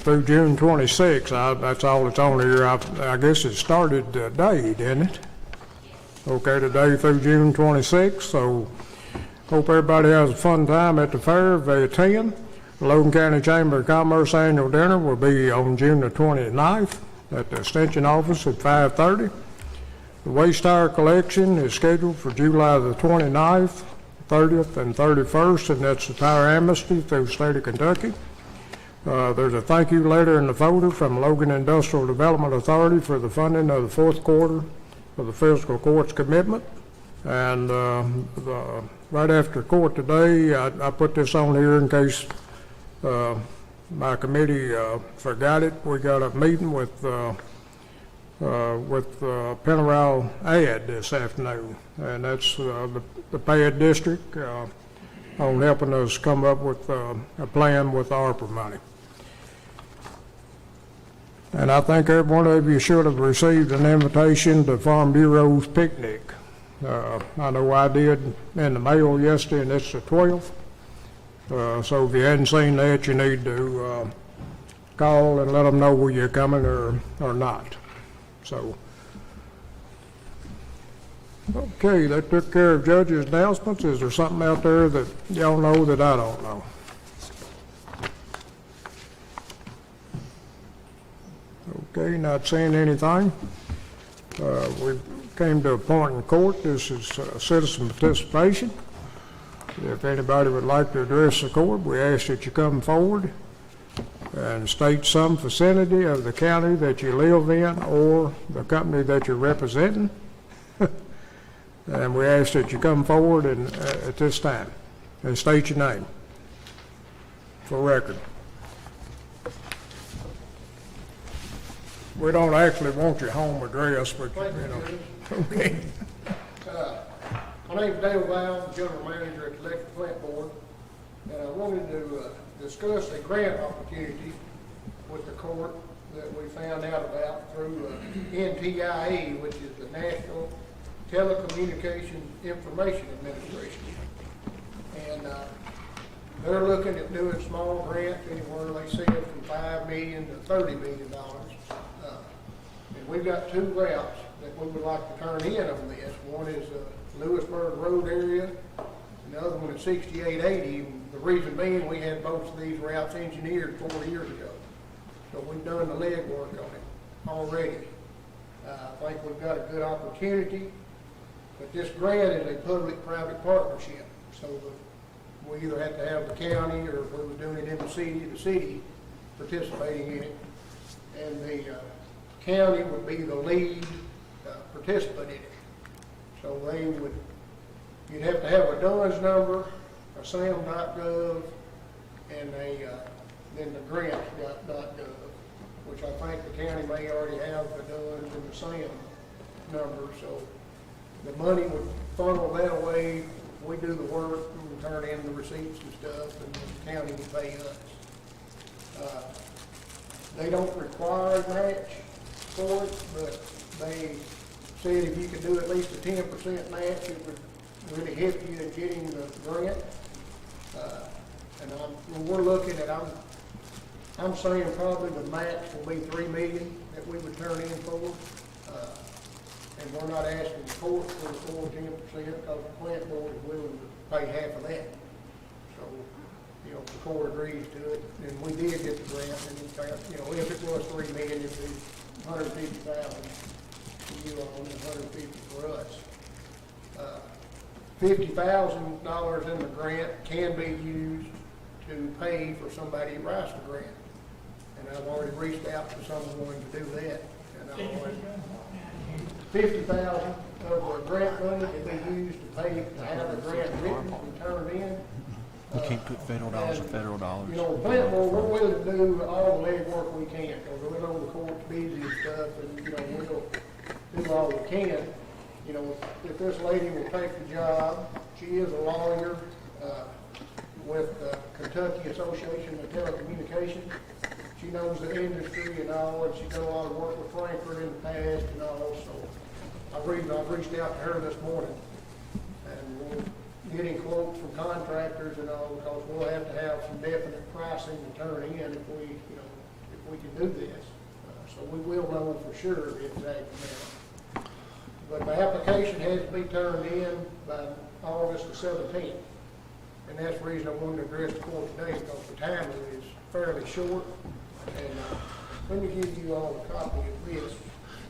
through June 26th. That's all that's on here. I guess it started today, didn't it? Okay, today through June 26th. So hope everybody has a fun time at the fair if they attend. The Logan County Chamber of Commerce annual dinner will be on June the 29th at the Extension Office at 5:30. The waste tire collection is scheduled for July the 29th, 30th, and 31st, and that's the tire amnesty through the state of Kentucky. There's a thank you letter in the folder from Logan Industrial Development Authority for the funding of the fourth quarter of the fiscal court's commitment. And right after court today, I put this on here in case my committee forgot it. We got a meeting with Penarol Ad this afternoon, and that's the PAD district on helping us come up with a plan with ARPA money. And I think every one of you should have received an invitation to Farm Bureau's picnic. I know I did in the mail yesterday, and it's the 12th. So if you hadn't seen that, you need to call and let them know whether you're coming or not. So, okay, that took care of judges' announcements. Is there something out there that y'all know that I don't know? Okay, not seeing anything. We came to a point in court. This is citizen participation. If anybody would like to address the court, we ask that you come forward and state some vicinity of the county that you live in or the company that you're representing. And we ask that you come forward and, at this time and state your name for record. We don't actually want your home address, but, you know. Okay. My name's Dale Val, General Manager at the Electric Plant Board, and I wanted to discuss a grant opportunity with the court that we found out about through NTIA, which is the National Telecommunication Information Administration. And they're looking at doing small grants, anywhere they said from $5 million to $30 million. And we've got 2 routes that we would like to turn in on this. One is Lewisburg Road area, and the other one is 6880. The reason being, we had both of these routes engineered 4 years ago. So we've done the legwork on it already. I think we've got a good opportunity, but this grant is a public-private partnership. So we either have to have the county, or if we were doing it in the city participating in it. And the county would be the lead participant in it. So you'd have to have a DUNS number, a SAM.gov, and then the grants.gov, which I think the county may already have the DUNS and the SAM number. So the money would funnel that way. We do the work and turn in the receipts and stuff, and the county would pay us. They don't require a match for it, but they said if you could do at least a 10% match, it would really help you in getting the grant. And we're looking at, I'm saying probably the match will be $3 million that we would turn in for. And we're not asking the court for the full 10% because the plant board is willing to pay half of that. So, you know, if the court agrees to it, and we did get the grant, and if it was $3 million, it'd be $150,000 for you all and $150,000 for us. $50,000 in the grant can be used to pay for somebody who writes the grant. And I've already reached out to someone to do that. And I've already, $50,000 of the grant money can be used to pay to have the grant written and turned in. We can't put federal dollars or federal dollars. You know, the plant board, we're willing to do all the legwork we can, because we know the court's busy and stuff, and, you know, we'll do all we can. You know, if this lady will take the job, she is a lawyer with the Kentucky Association of Telecommunications. She knows the industry and all, and she's done a lot of work with Frankfurt in the past and all, so I've reached out to her this morning, and we're getting quotes from contractors and all, because we'll have to have some definite pricing to turn in if we can do this. So we will know for sure the exact amount. But the application has to be turned in by August the 17th. And that's the reason I wanted to address the court today, because the time is fairly short. And let me give you all a copy of this.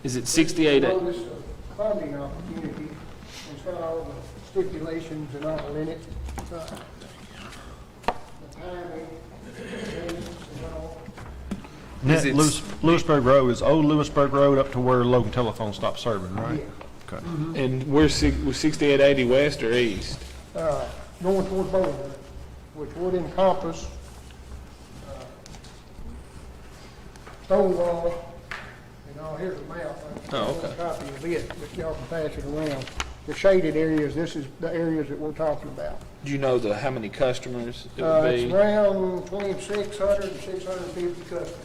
Is it 68? Notice of funding opportunity. It's got all the stipulations and all in it. The timing, dates, and all. Lewisburg Road is old Lewisburg Road up to where Logan Telephone stopped serving, right? Yeah. Okay. And we're 6880 west or east? Going toward Bowling, which would encompass Stonewall, and all, here's a map. Oh, okay. A copy of it, but y'all can pass it around. The shaded areas, this is the areas that we're talking about. Do you know how many customers it would be? It's around between 600 and 650 customers.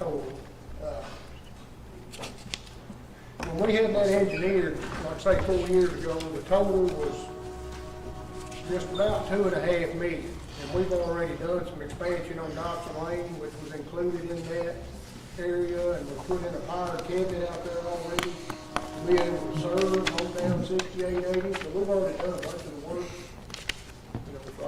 Total. When we had that engineered, like say 4 years ago, the total was just about 2.5 million. And we've already done some expansion on Dobson Lane, which was included in that area, and we put in a power cabinet out there already to be able to serve on down 6880. So we've already done a bunch of the work. You know, so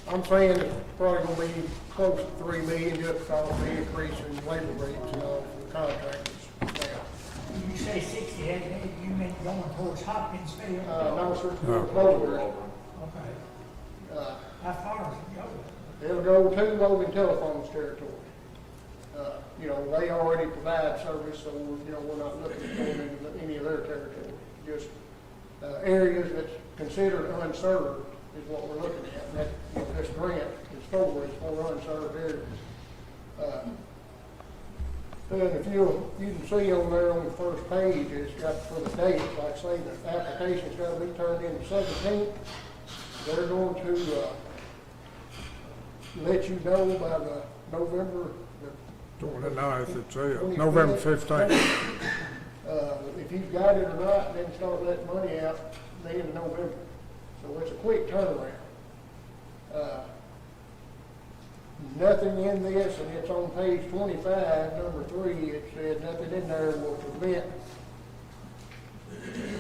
I'm saying it's probably gonna be close to 3 million just because of the increase in labor rates and all for the contractors now. When you say 68, you mean going towards Hopkins Field? No, sir, Logan. Okay. How far does it go? It'll go to Logan Telephone's territory. You know, they already provide service, so you know, we're not looking at going into any of their territory. Just areas that's considered unserved is what we're looking at. And that, you know, this grant is for unserved areas. And if you can see on there on the first page, it's got for the dates, like say the application's got to be turned in the 17th. They're going to let you know by the November. 29th, it says, November 15th. If you've got it or not, then start letting money out the end of November. So it's a quick turnaround. Nothing in this, and it's on page 25, number 3, it said nothing in there will prevent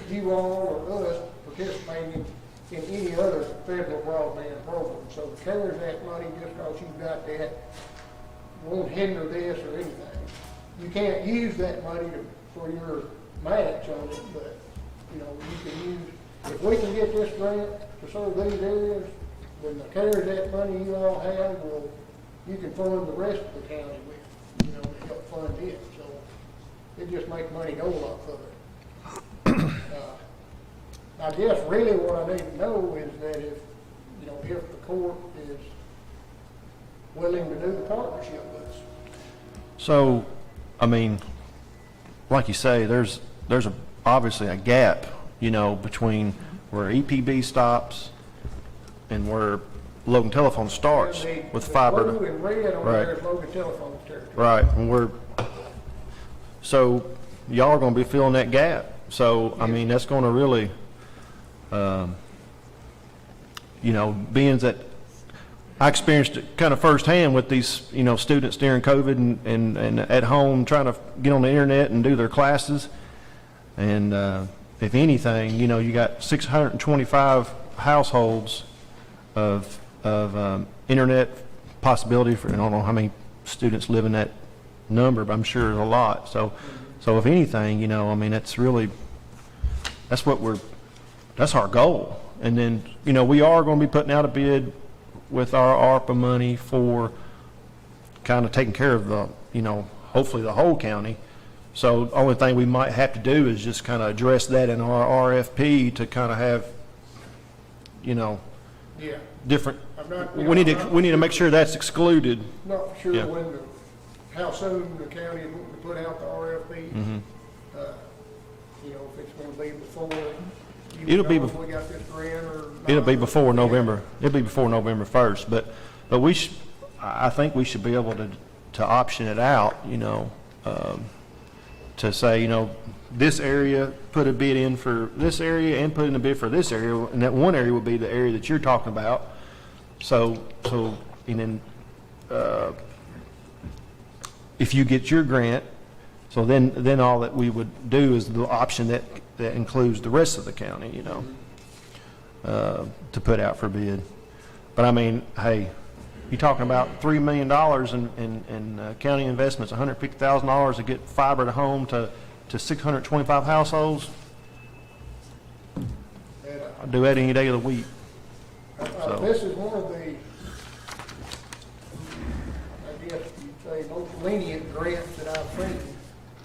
you all or us participating in any other federal broadband program. So the CARES Act money, just because you've got that, won't hinder this or anything. You can't use that money for your match on it, but, you know, you can use, if we can get this grant to serve these areas, then the CARES Act money you all have you can fund the rest of the county with, you know, to help fund it. So it just makes money go a lot further. I guess really what I need to know is that if the court is willing to do the partnership with us. So, I mean, like you say, there's obviously a gap, you know, between where EPB stops and where Logan Telephone starts with fiber. Blue and red on there is Logan Telephone's territory. Right, and so y'all are going to be filling that gap. So, I mean, that's going to really, you know, being that I experienced it kind of firsthand with these, you know, students during COVID and at home trying to get on the internet and do their classes. And if anything, you know, you got 625 households of internet possibility for, I don't know how many students live in that number, but I'm sure there's a lot. So if anything, you know, I mean, that's our goal. And then, you know, we are going to be putting out a bid with our ARPA money for kind of taking care of the, you know, hopefully the whole county. So the only thing we might have to do is just kind of address that in our RFP to kind of have, you know, different. We need to make sure that's excluded. Not sure how soon the county is going to put out the RFP. Mm-hmm. You know, if it's going to be before. It'll be if we got this grant or not. It'll be before November. It'll be before November 1st. But I think we should be able to option it out. You know, to say, you know, this area, put a bid in for this area and put in a bid for this area, and that one area would be the area that you're talking about. So and then if you get your grant, so then all that we would do is the option that includes the rest of the county, you know, to put out for bid. But I mean, hey, you're talking about $3 million in county investments, $150,000 to get fiber to home to 625 households. I'd do that any day of the week. So. This is one of the, I guess you'd say, most lenient grants that I've seen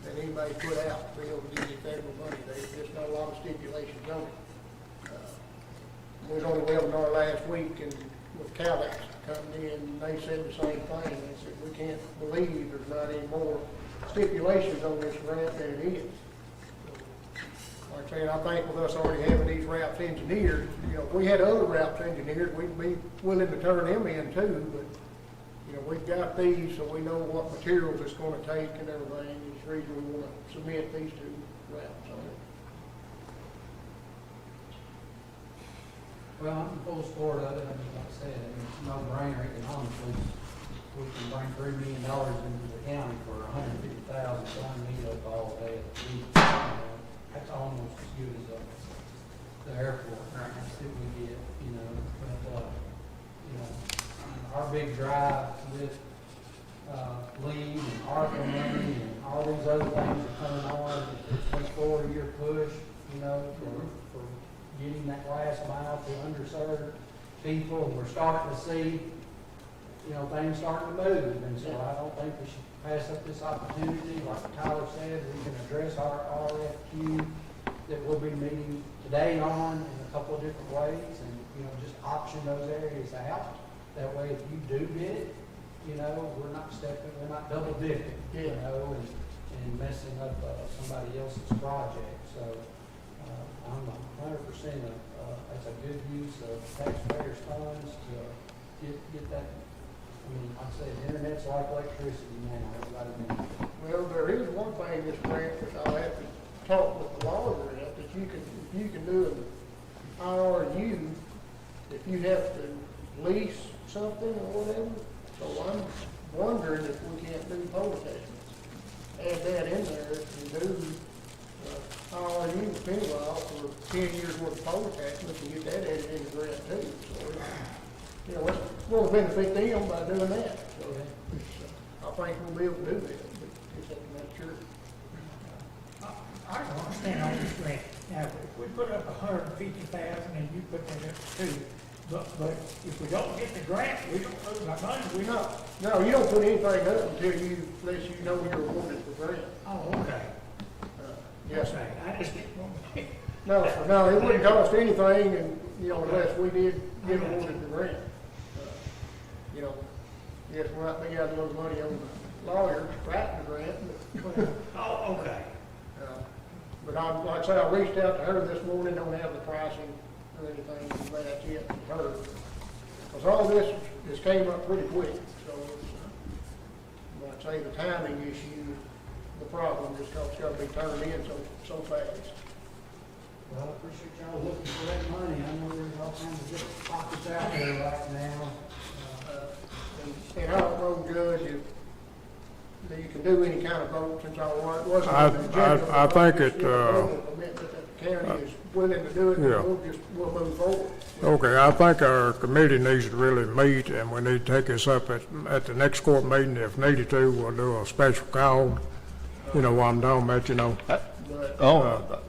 that anybody put out to be able to get federal money. There's just not a lot of stipulations on it. There was only a webinar last week and with Calex coming in, they said the same thing. They said, we can't believe there's not any more stipulations on this grant than it is. Like I said, I think with us already having these routes engineered, you know, if we had other routes engineered, we'd be willing to turn them in too, but, you know, we've got these, so we know what materials it's going to take and everything. It's the reason we want to submit these two routes on it. Well, I'm in full support of it, I mean, like I said, I mean, it's no brainer economically. We can bring $3 million into the county for $150,000, so I need it all day. That's almost as good as the airport grants that we get, you know, but, you know, our big drive with, leave and ARPA money and all these other things are coming on, it's been a 4-year push, you know, for getting that last mile to underserved people, and we're starting to see, you know, things starting to move, and so I don't think we should pass up this opportunity. Like Tyler said, we can address our RFQ that we'll be meeting today on in a couple of different ways, and, you know, just option those areas out. That way, if you do get it, you know, we're not double dipping, you know, and messing up somebody else's project. So, I'm 100%, that's a good use of taxpayers' funds to get that. I mean, like I said, internet's like electricity now, everybody needs it. Well, there is one thing, Mr. Grant, which I'll have to talk with the lawyer about, that if you can do an IRU, if you have to lease something or whatever. So I'm wondering if we can't do poll attachments. Add that in there and do IRU with Pennywise for 10 years worth of poll attachments and get that added in the grant too. So, you know, it's going to benefit them by doing that. So I think we'll be able to do that, but just have to make sure. I don't understand all this grant. Now, if we put up 150,000 and you put that up too, but if we don't get the grant, we don't lose our money, we don't. No, you don't put anything up unless you know you're awarded the grant. Oh, okay. Yes, Okay, I just didn't want to. No, it wouldn't cost anything, and, you know, unless we did get awarded the grant. You know, yes, we might be out a little money on the lawyer writing the grant, but. Oh, okay. But like I said, I reached out to her this morning, don't have the pricing or anything from that yet from her. Because all this came up pretty quick, so it's, like I say, the timing issue, the problem is it's got to be turned in so fast. Well, I appreciate y'all looking for that money. I know there's all kinds of different pockets out there right now. And I don't know, Judge, if you can do any kind of vote since I wasn't. I think it, The county is willing to do it, yeah. and we'll move forward. Okay, I think our committee needs to really meet, and we need to take this up at the next court meeting. If needed to, we'll do a special call. You know what I'm talking about, you know.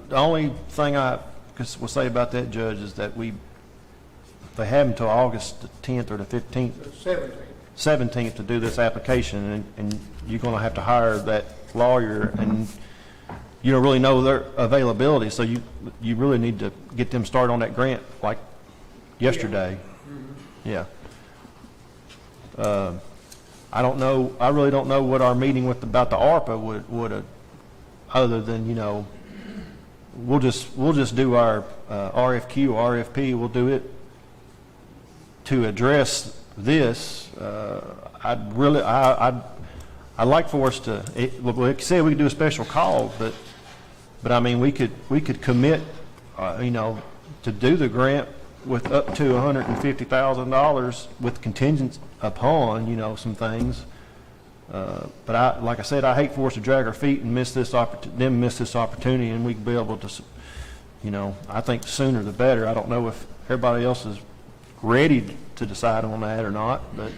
The only thing I will say about that, Judge, is that they have until August the 10th or the 15th. 17th to do this application, and you're going to have to hire that lawyer, and you don't really know their availability, so you really need to get them started on that grant like yesterday. Yeah. I don't know. I really don't know what our meeting about the ARPA would other than, you know, we'll just do our RFQ or RFP. We'll do it to address this. I'd like for us to, like I said, we could do a special call, but I mean, we could commit, you know, to do the grant with up to $150,000 with contingent upon, you know, some things. But like I said, I hate for us to drag our feet and miss this opportunity, and we could be able to, you know, I think the sooner the better. I don't know if everybody else is ready to decide on that or not, but.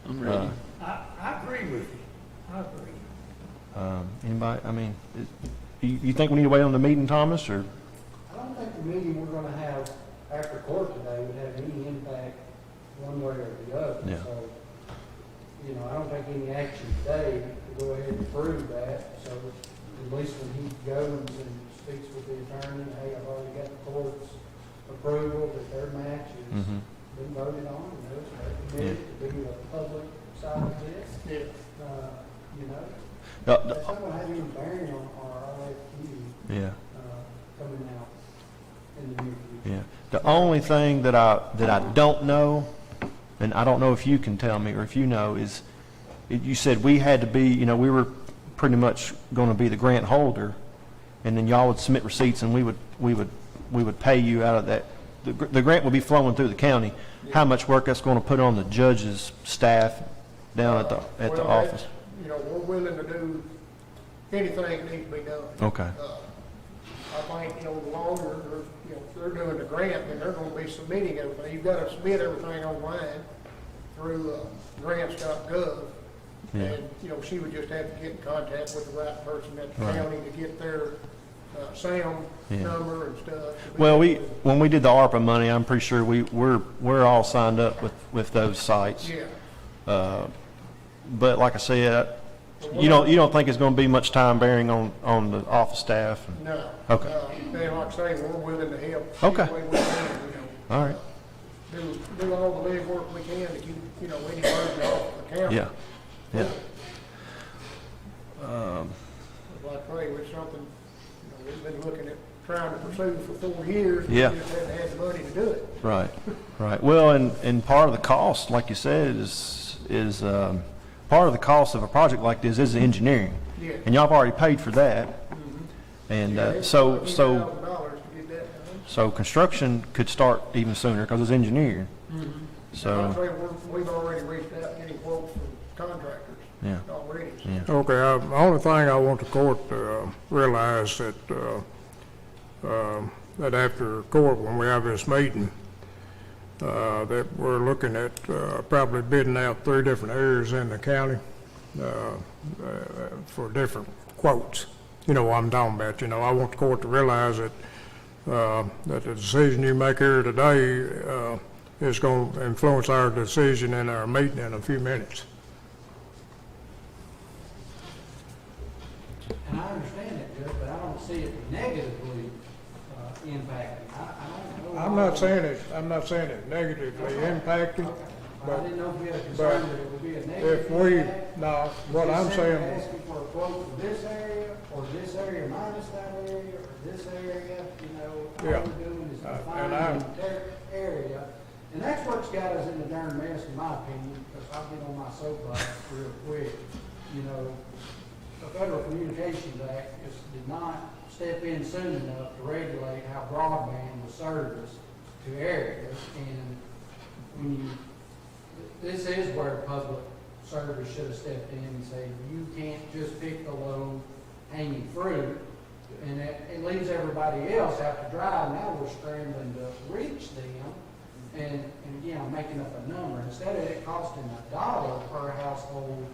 I'm ready. I agree with you. I agree. Anybody, I mean, you think we need to wait on the meeting, Thomas, or? I don't think the meeting we're gonna have after court today would have any impact one way or the other. Yeah. So, you know, I don't take any action today to go ahead and approve that. So at least when he goes and speaks with the attorney, hey, I've already got the court's approval that their match has been voted on, and they're committed to be a public side of this. Yeah. You know, No, that's not gonna have any bearing on our RFQ coming out in the near future. Yeah. The only thing that I don't know, and I don't know if you can tell me or if you know, is you said we had to be, you know, we were pretty much going to be the grant holder, and then y'all would submit receipts, and we would pay you out of the grant will be flowing through the county, how much work that's going to put on the judge's staff down at the Well, office? You know, we're willing to do anything that needs to be done. Okay. I think, you know, the longer, you know, if they're doing the grant, then they're gonna be submitting everything. You've gotta submit everything online through grants.gov. Yeah. And, you know, she would just have to get in contact with the right person at the Right. county to get their sound Yeah. number and stuff. Well, when we did the ARPA money, I'm pretty sure we're all signed up with those sites. Yeah. But like I said, you don't think it's going to be much time bearing on the office staff? No. Okay. And like I say, we're willing to help. Okay. any way we can, you know. All right. Do all the legwork we can to keep, you know, any burden off the county. Yeah. Yeah. Like I say, it's something, you know, we've been looking at trying to pursue for 4 years. Yeah. We just haven't had the money to do it. Right. Right. Well, and part of the cost, like you said, is part of the cost of a project like this is the engineering. Yeah. And y'all have already paid for that. And Yeah, it's so $15,000 to get that done. so construction could start even sooner because it's engineering. Like I So, say, we've already reached out and getting quotes from contractors yeah. already. So. Yeah. Okay, the only thing I want the court to realize that that after court, when we have this meeting, that we're looking at probably bidding out 3 different areas in the county for different quotes. You know what I'm talking about. You know, I want the court to realize that that the decision you make here today is going to influence our decision in our meeting in a few minutes. And I understand that, Judge, but I don't see it negatively impacting. I don't know. I'm not saying it negatively impacting, I didn't know if we had a but concern that it would be a negative if we, impact. no, what I'm saying, Asking for a quote for this area, or this area minus that area, or this area, you know, all Yeah. we're doing is and defining I'm- the area. And that's what's got us in the darn mess, in my opinion, because I'll get on my soapbox real quick. You know, the Federal Communications Act just did not step in soon enough to regulate how broadband was serviced to areas. And when you, this is where public service should have stepped in and said, you can't just pick the low hanging fruit. And it leaves everybody else out to dry. Now we're scrambling to reach them. And again, I'm making up a number. Instead of it costing $1 per household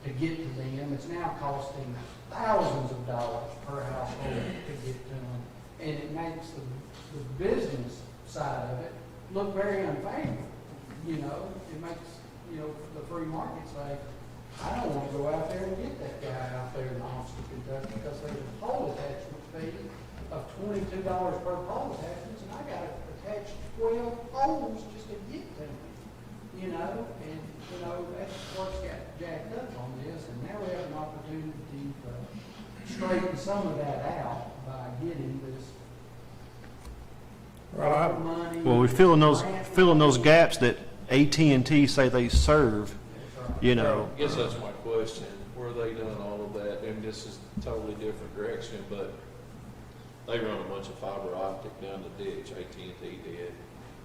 to get to them, it's now costing thousands of dollars per household to get to them. And it makes the business side of it look very unfavorable. You know, it makes, you know, the free market say, I don't want to go out there and get that guy out there in Austin, Kentucky, because there's a pole attachment fee of $22 per pole attachment, and I got to attach 12 poles just to get to them. You know, and, you know, that's what's got jacked up on this, and now we have an opportunity to straighten some of that out by getting this money. well, we're filling those gaps that AT&T say they serve, you know. I guess that's my question. Were they doing all of that? And this is totally different direction, but they run a bunch of fiber optic down the ditch, AT&T did.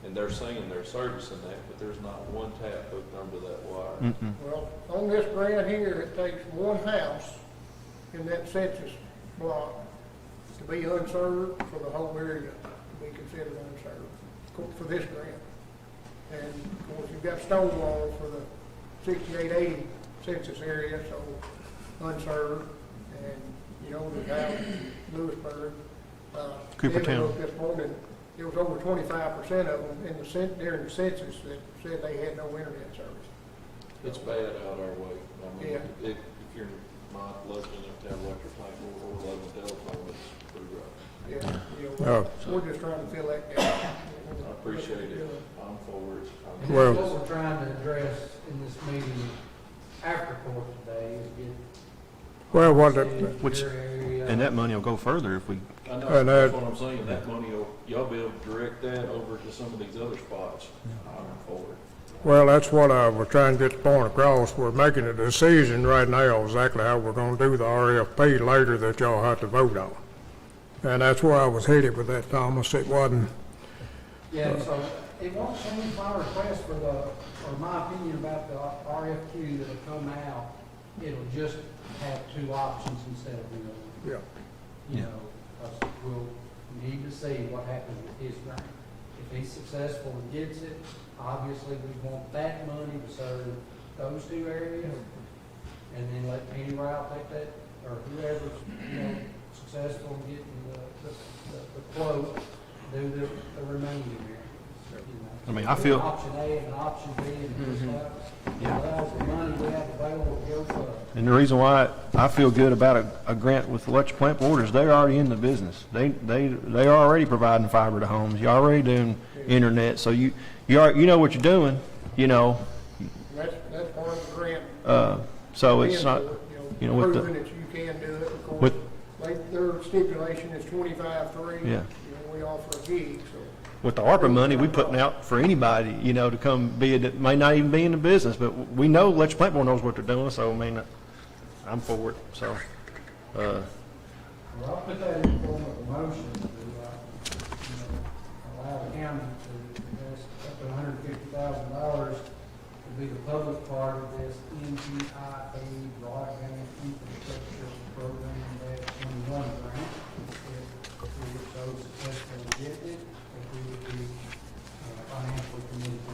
And they're saying they're servicing that, but there's not one tap hooked under that wire. Well, on this grant here, it takes one house in that census block to be unserved for the whole area to be considered unserved for this grant. And of course, you've got Stonewall for the 6880 census area, so unserved. And, you know, the house in Lewisburg. Coopertown. Looked this morning, it was over 25% of them in during the census that said they had no internet service. It's bad out our way. I mean, Yeah. if you're not lucky enough to have electric line or local telephone, it's pretty rough. Yeah, you know, we're just trying to fill that gap. I appreciate it. I'm forward. And Well- that's what we're trying to address in this meeting after court today, is get. well, Which, and that money will go further if we, I know, And that's what I'm saying. That money, y'all be able to direct that over to some of these other spots. I'm forward. well, that's what I was trying to get the point across. We're making a decision right now exactly how we're going to do the RFP later that y'all have to vote on. And that's where I was headed with that, Thomas. It wasn't Yeah, so it won't change my request for the, or my opinion about the RFQ that'll come out. It'll just have two options instead of one. Yeah. You know, 'cause we'll need to see what happens with his grant. If he's successful and gets it, obviously we want that money to serve those two areas. And then let Penny Rao take that, or whoever's, you know, successful in getting the quote, do the remaining areas. You know. I mean, I feel- Option A and option B and just allows the money we have available to go for. And the reason why I feel good about a grant with electric plant board is they're already in the business. They are already providing fiber to homes. You're already doing internet, so you know what you're doing, you know. That's part of the grant. So it's not, you know, with Proving the, that you can do it, of course. with, Their stipulation is 25/3. Yeah. You know, we offer a gig, so. with the ARPA money, we putting out for anybody, you know, to come be it, that may not even be in the business, but we know electric plant board knows what they're doing, so I mean, I'm for it, so. Well, I'll put that in form of a motion to, allow the county to invest up to $150,000 to be the public part of this NTIA broadband infrastructure program that 21 grant. If we were so successful in getting it, if we would be financially committed to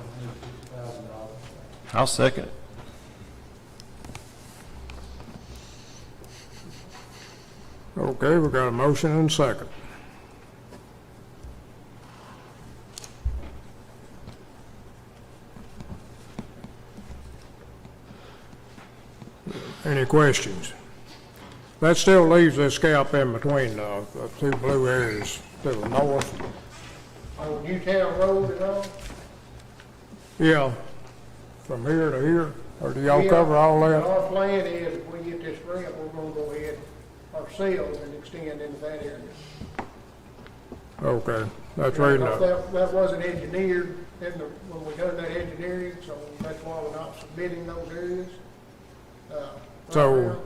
$150,000. I'll second it. Okay, we got a motion and a second. Any questions? That still leaves this gap in between the two blue areas to the north. On Newtown Road and all? Yeah, from here to here, or do y'all cover all that? Our plan is, if we get this grant, we're gonna go ahead ourselves and extend into that area. Okay, that's right now. That wasn't engineered when we done that engineering, so that's why we're not submitting those areas. right So- now.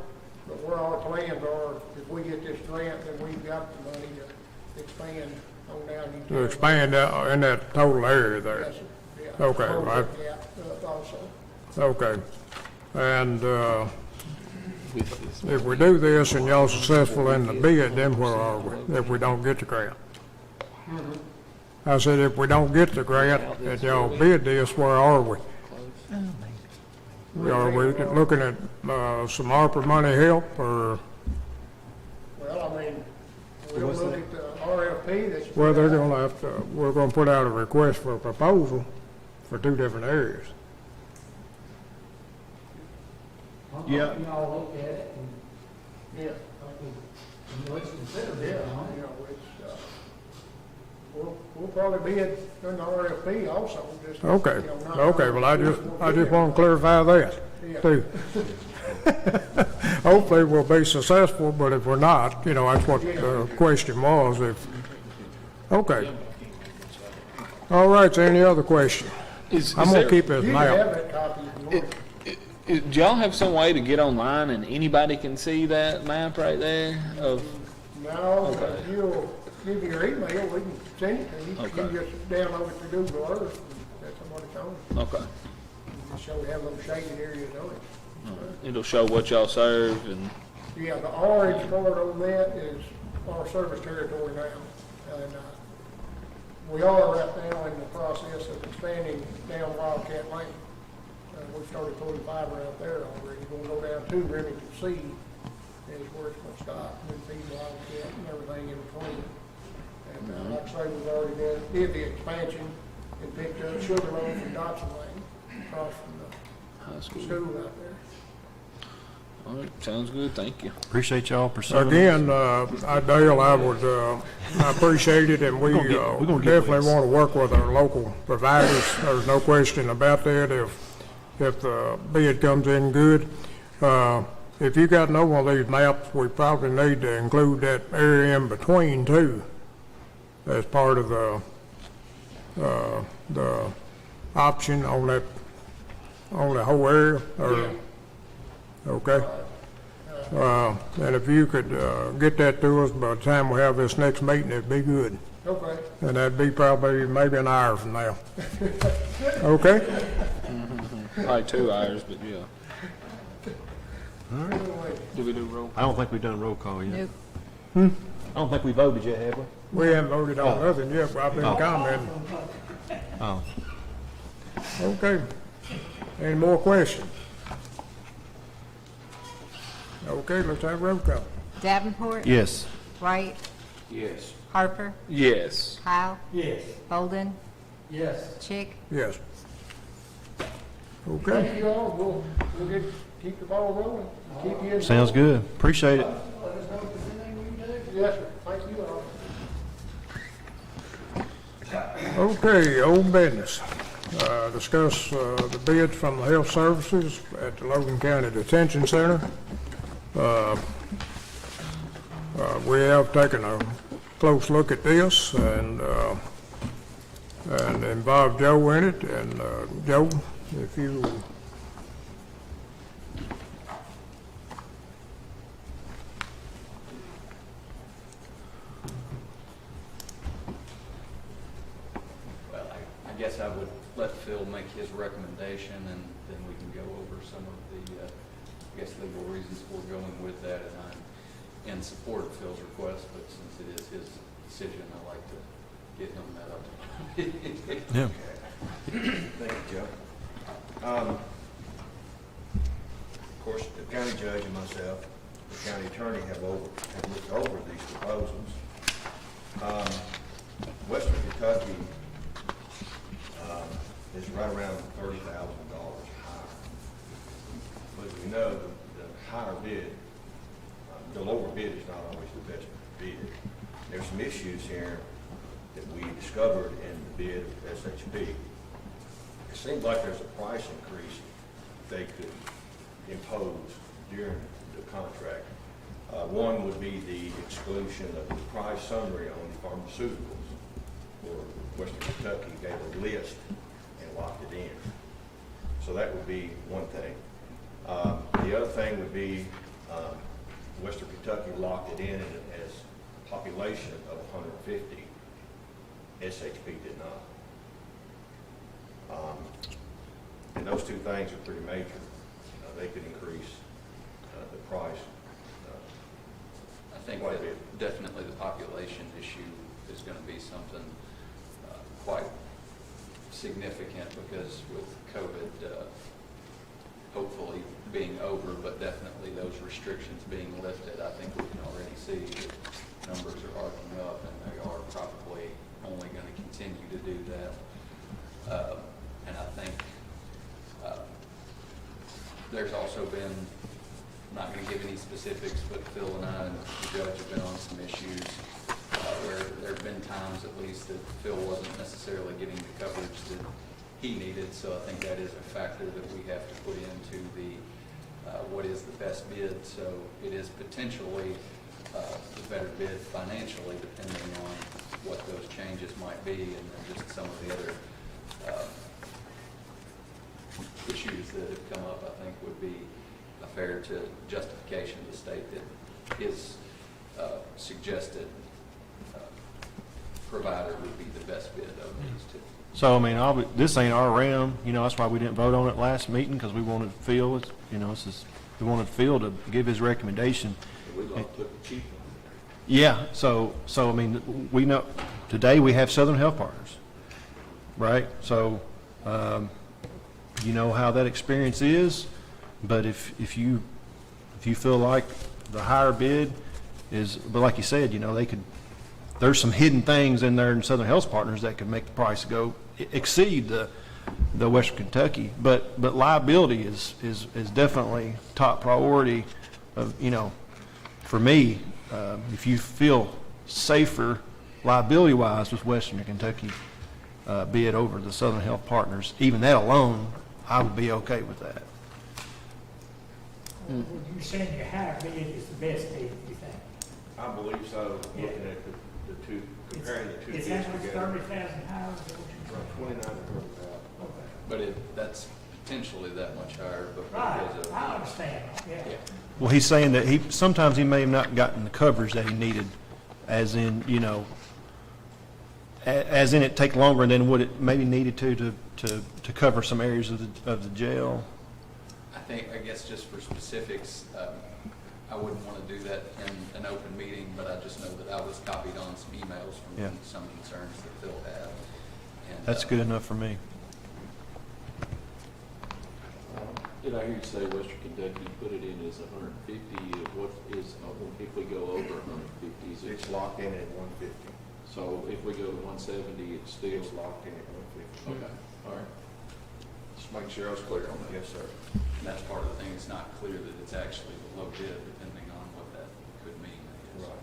But where our plans are, if we get this grant, then we've got the money to expand on down. To expand that, in that total area there. Yes, sir. Yeah. Okay, Close right. that gap, also. Okay. And if we do this and y'all successful in the bid, then where are we, if we don't get the grant? I said, if we don't get the grant and y'all bid this, where are we? Are we looking at some ARPA money help, or? Well, I mean, we'll look at the RFP that's. Well, they're gonna have to, we're gonna put out a request for a proposal for two different areas. Yeah. Y'all look at it and, Yeah. let's consider Yeah, it. you know, it's, we'll probably bid in the RFP also, just. Okay, you know, not- okay, well, I just want to clarify that, Yeah. too. Hopefully, we'll be successful, but if we're not, you know, that's what the question was, if, okay. All right, so any other question? I'm gonna keep this You can have map. that copy if you want. Do y'all have some way to get online and anybody can see that map right there of, No, Okay. if you'll give me your email, we can send it to you. You Okay. just download it to Google Earth, and that's what it's on. okay. Just show we have those shaded areas on it. It'll show what y'all serve and, Yeah, the orange part on that is our service territory now. And we are right now in the process of expanding down Wildcat Lane. We've started pulling fiber out there already. We're gonna go down to Remington C is where it's gonna stop, and then feed Wildcat and everything in between. And like I say, we've already did the expansion and picked up Sugar Loaf and Dotson Lane across from high the school. school out there. All right, sounds good, thank you. Appreciate y'all pursuing. Again, Dale, I would, I appreciate it, and we We're gonna get definitely this. want to work with our local providers. There's no question about that. If the bid comes in good, if you got no one of these maps, we probably need to include that area in between too, as part of the option on that, on the whole area, or, okay? And if you could get that to us by the time we have this next meeting, it'd be good. Okay. And that'd be probably maybe an hour from now. Okay? Probably 2 hours, but yeah. All right. Do we do roll? I don't think we've done roll call yet. Nope. I don't think we voted yet, have we? We haven't voted on nothing yet, but I've been commenting. Oh. Okay. Any more questions? Okay, let's have roll call. Davenport, Yes. Wright, Yes. Harper, Yes. Howe, Yes. Bolden, Yes. Chick. Yes. Thank Okay. you all. We'll keep the ball rolling. Keep you informed. Sounds good. Appreciate it. Let us know if there's anything we can do. Yes, sir. Thank you all. Okay, old business. Discuss the bid from the health services at the Logan County Detention Center. We have taken a close look at this and involved Joe in it. And Joe, if you Well, I guess I would let Phil make his recommendation, and then we can go over some of the, I guess, legal reasons for going with that. And I'm in support of Phil's request, but since it is his decision, I like to get him that up. Yeah. Thank you, Joe. Of course, the county judge and myself, the county attorney have looked over these proposals. Western Kentucky is right around $30,000 higher. But as we know, the higher bid, the lower bid is not always the best bid. There's some issues here that we discovered in the bid of SHP. It seems like there's a price increase they could impose during the contract. One would be the exclusion of the price summary on pharmaceuticals, where Western Kentucky gave a list and locked it in. So that would be one thing. The other thing would be Western Kentucky locked it in as a population of 150. SHP did not. And those two things are pretty major. They could increase the price. I think quite a that bit. definitely the population issue is going to be something quite significant, because with COVID hopefully being over, but definitely those restrictions being lifted, I think we can already see that numbers are arcing up, and they are probably only going to continue to do that. And I think there's also been, I'm not going to give any specifics, but Phil and I and the judge have been on some issues where there have been times, at least, that Phil wasn't necessarily getting the coverage that he needed. So I think that is a factor that we have to put into the what is the best bid. So it is potentially the better bid financially, depending on what those changes might be, and then just some of the other issues that have come up, I think would be a fair to justification to state that his suggested provider would be the best bid of these two. So, I mean, this ain't our realm, you know, that's why we didn't vote on it last meeting, because we wanted Phil, you know, we wanted Phil to give his recommendation. We'd like to put the cheap one. Yeah, so, I mean, we know, today we have Southern Health Partners, right? So, you know how that experience is, but if you feel like the higher bid is, but like you said, you know, there's some hidden things in there in Southern Health Partners that could make the price exceed the Western Kentucky, but liability is definitely top priority of, you know, for me, if you feel safer liability-wise with Western Kentucky bid over the Southern Health Partners, even that alone, I would be okay with that. Would you say your higher bid is the best bid, you think? I believe so, looking at the two, comparing the two bids Is that much together. 30,000 higher? Is that what you're saying? 29 to 30,000. Okay. But that's potentially that much higher, but Right, because of I understand, yeah. Well, he's saying that sometimes he may have not gotten the coverage that he needed, as in, you know, As in it take longer than what it maybe needed to cover some areas of the jail? I guess just for specifics, I wouldn't want to do that in an open meeting, but I just know that I was copied on some emails from Yeah. some concerns that Phil had. And, That's good enough for me. Did I hear you say Western Kentucky put it in as 150? What is, if we go over 150? Is it, It's locked in at 150. so if we go to 170, it's still? It's locked in at 150. Okay, all right. Just making sure I was clear on that. Yes, sir. and that's part of the thing. It's not clear that it's actually the low bid, depending on what that could mean, I guess. Right.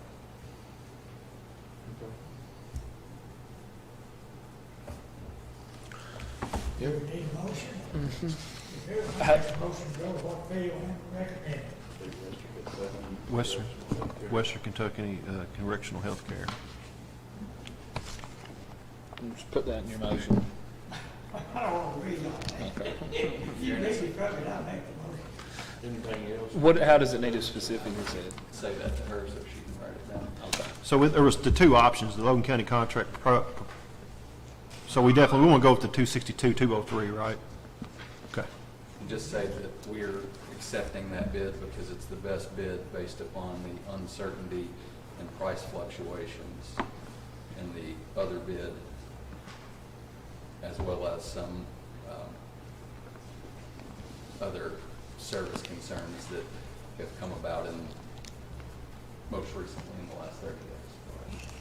Do we need a motion? If there's a motion, go with what Phil recommended. Western Kentucky Correctional Health Care. Just put that in your motion. I don't want to read all that. You maybe probably not make the motion. Anything else? What, how does it need to specifically say it? Say that to her so she can write it down. Okay. So there was the two options, the Logan County contract. So we want to go with the 262, 203, right? Okay. And just say that we're accepting that bid because it's the best bid based upon the uncertainty and price fluctuations in the other bid, as well as some other service concerns that have come about in most recently in the last 30 days.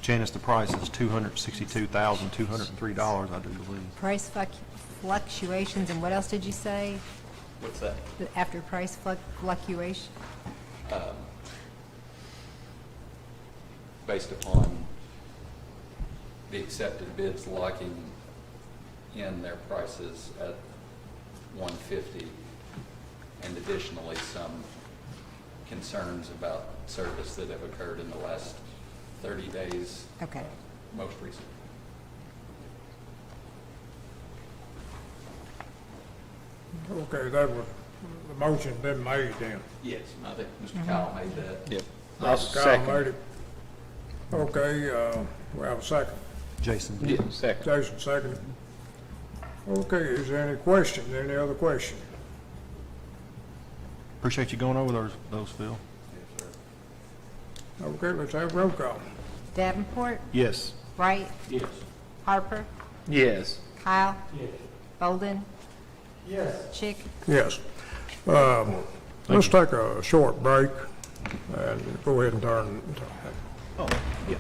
Janice, the price is $262,203, I do believe. Price fluctuations, and what else did you say What's that? after price fluctuation? Based upon the accepted bids locking in their prices at 150, and additionally some concerns about service that have occurred in the last 30 days. Okay. Most recently. Okay, that was, the motion been made then. Yes, I think Mr. Kyle made that. Yep. Mr. I'll Kyle second. made it. Okay, we have a second. Jason? Yeah, second. Jason seconded. Okay, is there any questions, any other question? Appreciate you going over those, Phil. Yes, sir. Okay, let's have roll call. Davenport, Yes. Wright, Yes. Harper, Yes. Kyle, Bolden, Yes. Chick. Yes. Let's take a short break and go ahead and turn. Oh, yeah.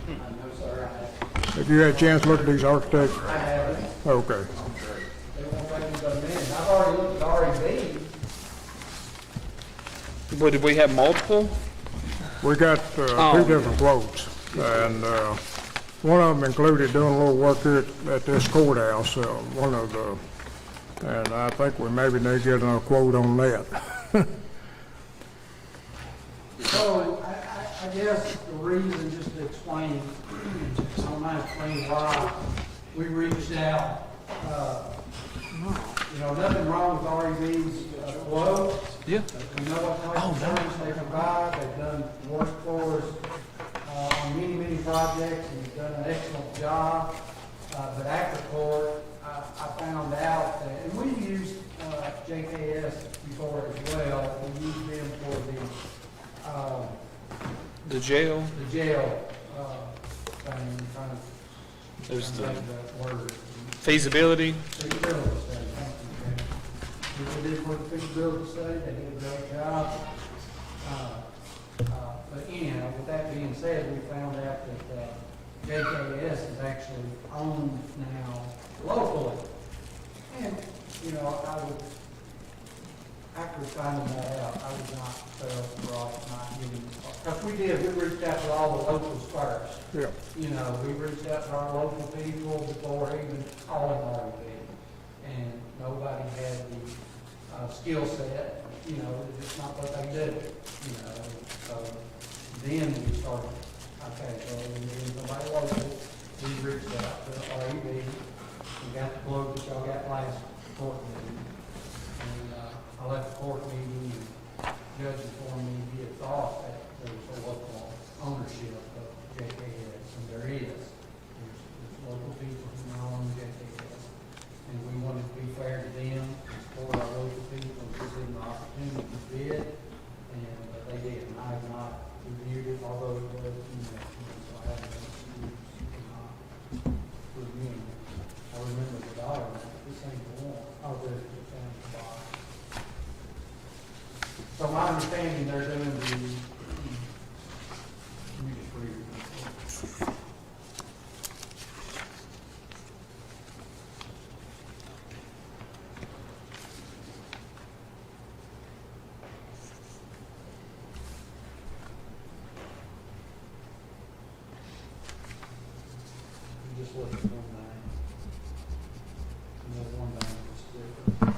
No, sir, I haven't. Have you had a chance to look at these architects? I haven't. Okay. They won't take me but a minute. I've already looked at REB. What, did we have multiple? We got Oh. two different quotes, and one of them included doing a little work here at this courthouse, one of the, and I think we maybe need to get another quote on that. So I guess the reason, just to explain, I don't mind explaining why we reached out. You know, nothing wrong with REB's quote. Yeah. We know what type of service they provide. They've done work for us on many, many projects, and they've done an excellent job. But after court, I found out that, and we used JKS before as well. We used them for The jail? the jail thing, trying to There's the think of that word. feasibility. Feasibility study, thank you, Jay. We did for the feasibility study, they did a great job. But anyhow, with that being said, we found out that JKS is actually owned now locally. And, you know, after finding that out, I was not for not getting, because we reached out to all the locals first. Yeah. You know, we reached out to our local people before even calling REB, and nobody had the skill set, you know, it's just not what they do, you know. So then we started, okay, so we need somebody local, we reached out to REB, we got the quote that y'all got last court meeting. And I left the court meeting, and the judge informed me he had thought that there was a local ownership of JKS, and there is. There's local people who now own JKS. And we wanted to be fair to them, support our local people, and give them the opportunity to bid, and they did. And I have not reviewed it, although it was, so I haven't reviewed it. I remember the dollar, this ain't the one. Oh, there's the family box. So my understanding, they're doing the, let me just read it. Just look at one line. Another one line is different.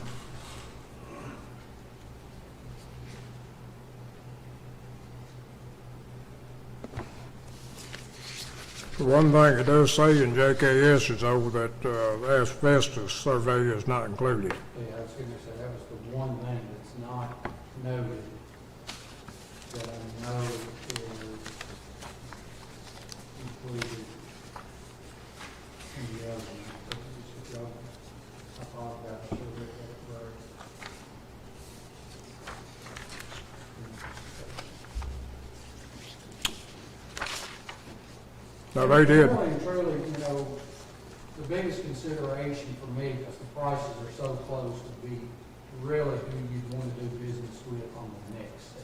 The one thing it does say in JKS is over that asbestos survey is not included. Yeah, I was gonna say, that was the one thing that's not noted, that I know is included in the other one. I thought about it, should have looked at it first. Now, they did, Really and truly, you know, the biggest consideration for me, because the prices are so close, would be really who you'd want to do business with on the next step.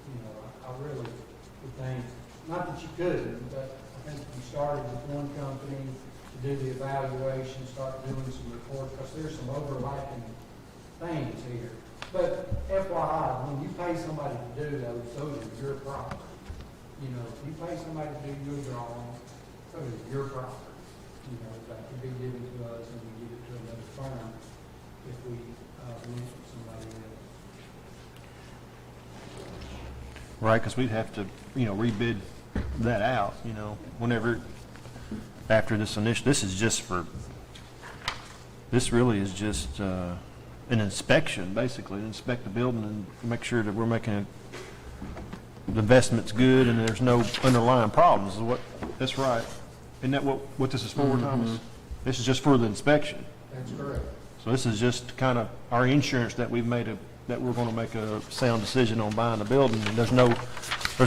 You know, I really would think, not that you couldn't, but I think if you started with one company to do the evaluation, start doing some reports, because there's some overlapping things here. But FYI, when you pay somebody to do those are your property. You know, if you pay somebody to do your drawing, so is your property. You know, that could be given to us and we give it to another firm if we rent somebody else. Right, because we'd have to, rebid that out, whenever, after this initial, this really is just an inspection, basically, inspect the building and make sure that we're making the investment's good and there's no underlying problems. That's right. Isn't that what this is for, Thomas? This is just for the inspection. That's correct. So this is just kind of our insurance that we've made that we're going to make a sound decision on buying the building. And there's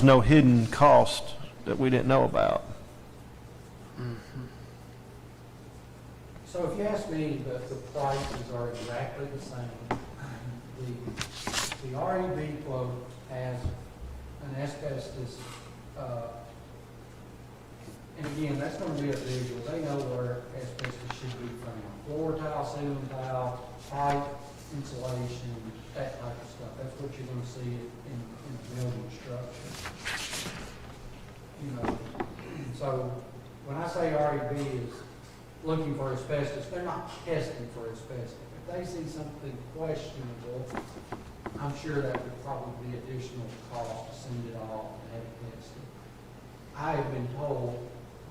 no hidden cost that we didn't know about. So if you ask me, the prices are exactly the same. The REB quote has an asbestos again, that's gonna be a visual, they know where asbestos should be found. Floor tile, ceiling tile, pipe, insulation, that type of stuff, that's what you're gonna see in the building structure. You know, so when I say REB is looking for asbestos, they're not testing for asbestos. If they see something questionable, I'm sure that would probably be additional cost to send it off and have it tested. I have been told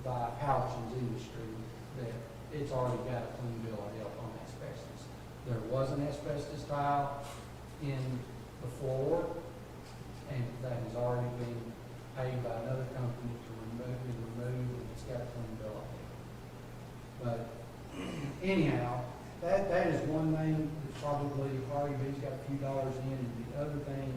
by Houchins Industry that it's already got a clean bill of health on asbestos. There was an asbestos tile in the floor, and that has already been paid by another company to remove, and it's got a clean bill of health. But anyhow, that is one thing that's probably REB's got a few dollars in, and the other thing,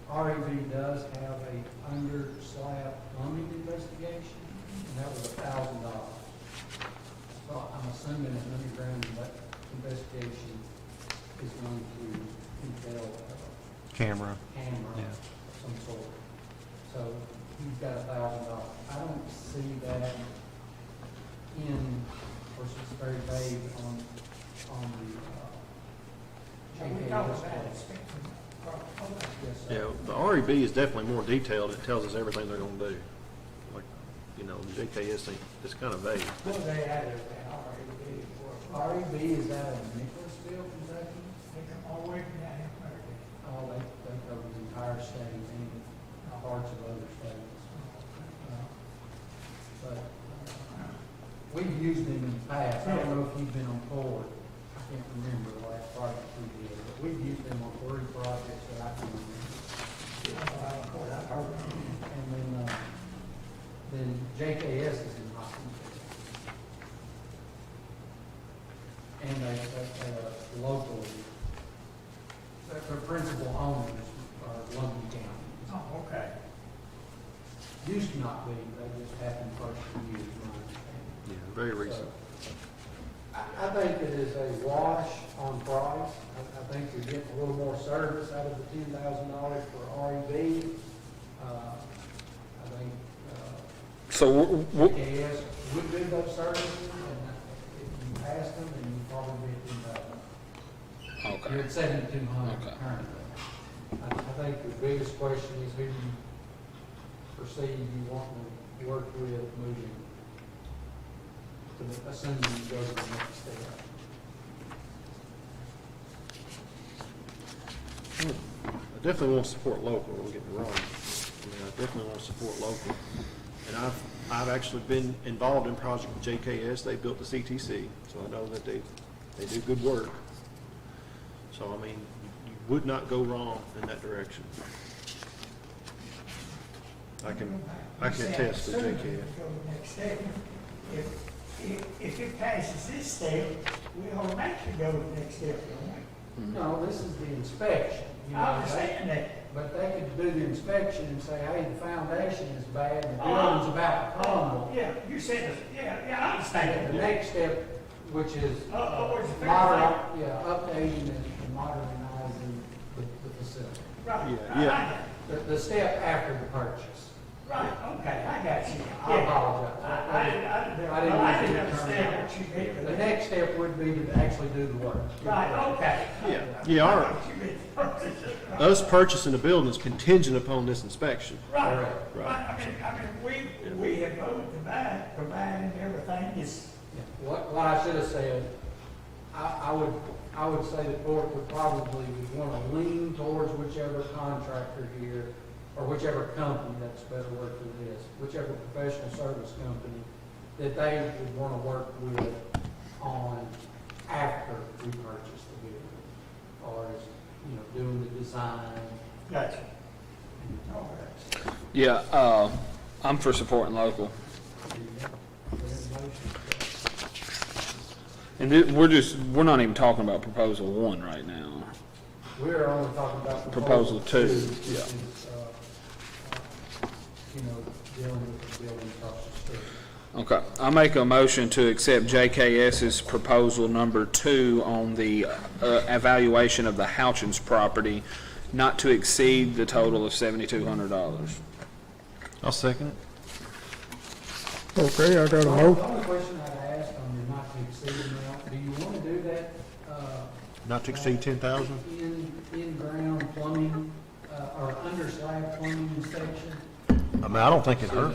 REB does have a under slab plumbing investigation, and that was $1,000. So I'm assuming an underground investigation is going to entail Camera. camera of some sort. So he's got $1,000. I don't see that in, of course, it's very vague on the, We talked about expecting, yes, sir. Yeah, the REB is definitely more detailed. It tells us everything they're gonna do. Like, you know, the JKS thing, it's kind of vague. what they added that already for. REB is out of Nicholasville, Kentucky. They come all the way from down here, America. Oh, they cover the entire state and parts of other states. But we've used them in the past. I don't know if you've been on board. I can't remember the last project we did, but we've used them on 3 projects that I can remember. And then JKS is in Hopkins. And they are locally, their principal owners are Logan County. Oh, okay. Used to not be, they just happened first few years, my understanding. Yeah, very recent. I think it is a wash on price. I think you're getting a little more service out of the $10,000 for REB. I think, So, JKS would do those services, and if you ask them, then you probably be at $10,000. okay. You're at 7,200 Okay. currently. I think the biggest question is who you perceive you want to work with moving, to assuming you go to the next step. I definitely want to support local, don't get me wrong. I mean, I definitely want to support local. And I've actually been involved in project with JKS. They built the CTC, so I know that they do good work. So, I mean, you would not go wrong in that direction. I can attest to JKS. Go to the next step. If it passes this step, we automatically go to the next step, don't we? No, this is the inspection. You know, I understand that. But they could do the inspection and say, hey, the foundation is bad, and the building's about to crumble. Yeah, you said, I understand And that. the next step, which is where's the fair updating and modernizing the facility. Right. Yeah. The step after the purchase. Right, okay, I got you. I apologize. I didn't understand what you meant. The next step would be to actually do the work. Right, okay. Yeah, all right. Us purchasing the building is contingent upon this inspection. Right, Right. I mean, we have voted to buy, providing everything is, What I should have said, I would say the court would probably want to lean towards whichever contractor here, or whichever company, that's a better word for this, whichever professional service company that they would want to work with on after we purchase the building, or as, you know, doing the design. gotcha. and all that. Yeah, I'm for supporting local. And we're not even talking about proposal 1 right now. We're only talking about Proposal 2, which yeah. is, you know, dealing with the building across the street. Okay, I make a motion to accept JKS's proposal number 2 on the evaluation of the Houchins property, not to exceed the total of $7,200. I'll second it. Okay, I got a The motion. only question I'd ask on your not to exceed amount, do you want to do that, Not to exceed 10,000? in-ground plumbing, or under slab plumbing inspection? I mean, I don't think it hurt.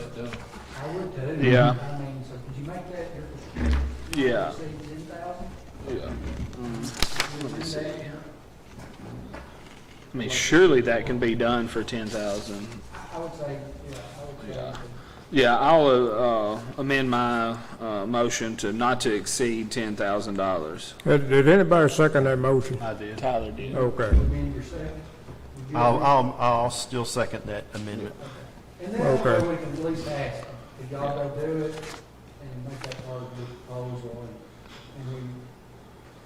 I would too. Yeah. I mean, so could you make that your, Yeah. exceed 10,000? Yeah. Let me see. I mean, surely that can be done for 10,000. I would say, yeah, I would say. Yeah. Yeah, I'll amend my motion to not to exceed $10,000. Did anybody second that motion? I did. Tyler did. Okay. Amend your second? Would you I'll still second that amendment. And then Okay. that way we can at least ask them, if y'all go do it, and make that part of the proposal, and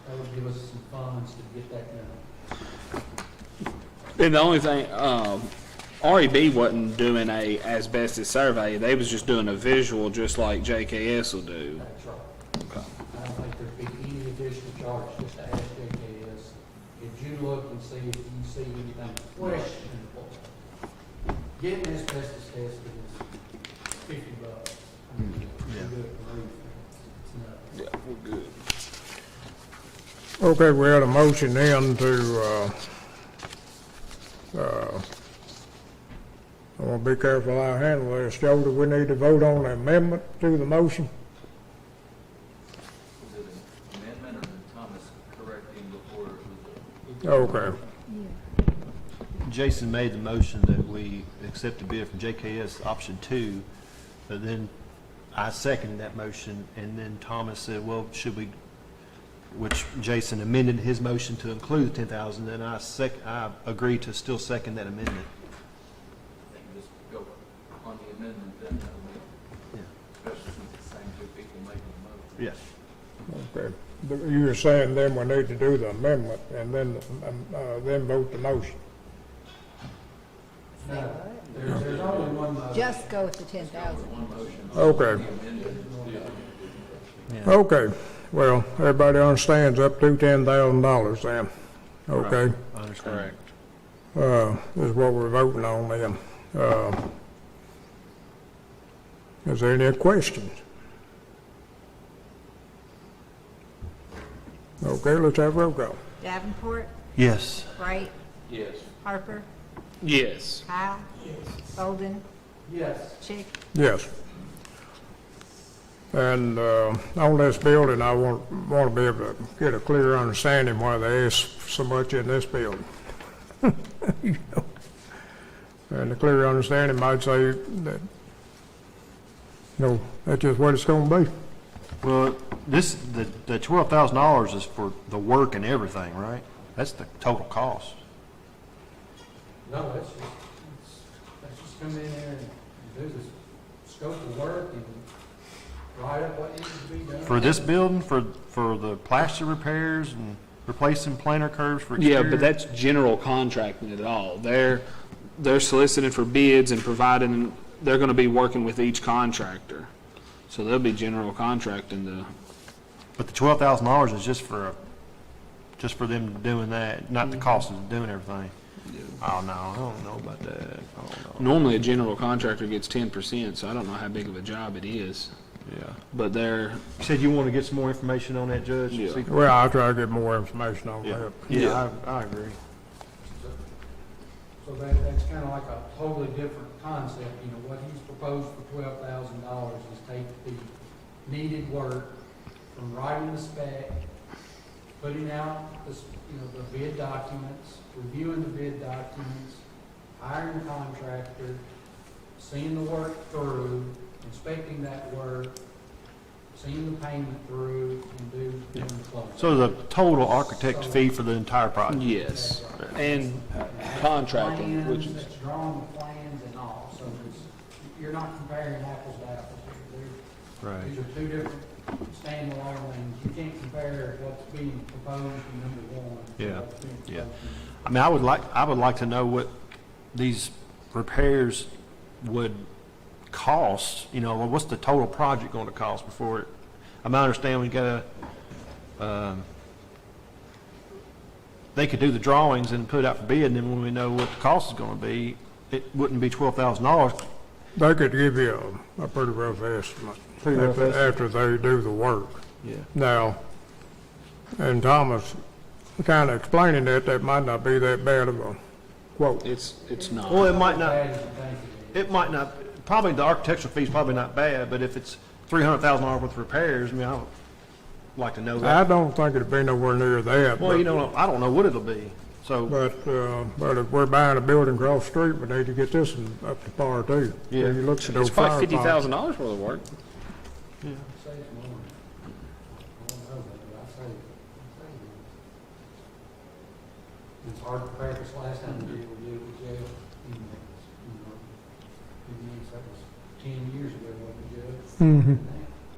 that would give us some funds to get that done. And the only thing, REB wasn't doing a asbestos survey. They was just doing a visual, just like JKS will do. That's right. Okay. I don't think there'd be any additional charge, just to ask JKS, if you look and see if you see anything questionable. Getting asbestos tested is $50. I mean, Yeah. you do it for free. It's nuts. Yeah, we're good. Okay, we had a motion then I want to be careful how I handle this. Joe, do we need to vote on the amendment to the motion? Was it an amendment or did Thomas correcting before it was Okay. Jason made the motion that we accept the bid from JKS option 2, but then I seconded that motion, and then Thomas said, well, should we, which Jason amended his motion to include the 10,000, and I agreed to still second that amendment. I think just go on the amendment then, especially since the same two people making the motion. Yes. Okay. You were saying then we need to do the amendment and then vote the motion. No, there's only one motion. Just go with the 10,000. Okay. Okay. Well, everybody understands up to $10,000 then. Okay. I understand. Is what we're voting on then. Is there any questions? Okay, let's have a roll call. Davenport, Yes. Bright, Yes. Harper, Yes. Kyle, Logan, Yes. Chick. Yes. And on this building, I want to be able to get a clear understanding why they ask so much in this building. You know. And the clear understanding might say that, that's just what it's going to be. Well, the $12,000 is for the work and everything, right? That's the total cost. No, that's just come in there and do the scope of work and write up what needs to be done. For this building, for the plaster repairs and replacing planer curves for exterior? Yeah, but that's general contracting at all. They're soliciting for bids and providing, they're gonna be working with each contractor. So they'll be general contracting But the $12,000 is just for them doing that, not the cost of doing everything. Oh, no, I don't know about that. I don't know. normally a general contractor gets 10%, so I don't know how big of a job it is. Yeah. But they're, You said you want to get some more information on that, Judge? Yeah. See- Well, I'll try to get more information on Yeah. that. Yeah, I agree. So that's kind of like a totally different concept, what he's proposed for $12,000 is take the needed work from writing the spec, putting out the bid documents, reviewing the bid documents, hiring a contractor, seeing the work through, inspecting that work, seeing the payment through, and doing the closing. So the total architect fee for the entire project? yes, and contracting, which is, That's drawing the plans and all, so you're not comparing apples to apples here. Right. These are two different standalone things. You can't compare what's being proposed in number one. to Yeah, what's being yeah. proposed in I mean, I would like to know what these repairs would cost, what's the total project going to cost before it, I mean, I understand we got to, they could do the drawings and put it out for bid, and then when we know what the cost is going to be, it wouldn't be $12,000. they could give you a pretty rough estimate. Pretty rough estimate. After they do the work. Yeah. Now, and Thomas kind of explaining that might not be that bad of a quote. It's not. Well, it might not, probably the architectural fee's probably not bad, but if it's $300,000 worth of repairs, I mean, I would like to know that. I don't think it'd be nowhere near that. Well, you know, I don't know what it'll be, so. But if we're buying a building across the street, we need to get this one up to par too. Yeah. You look at It's those probably fire pumps. $50,000 worth of work. Yeah. It's hard to prepare this last time we did with jail. That was 10 years ago, wasn't it, Judge?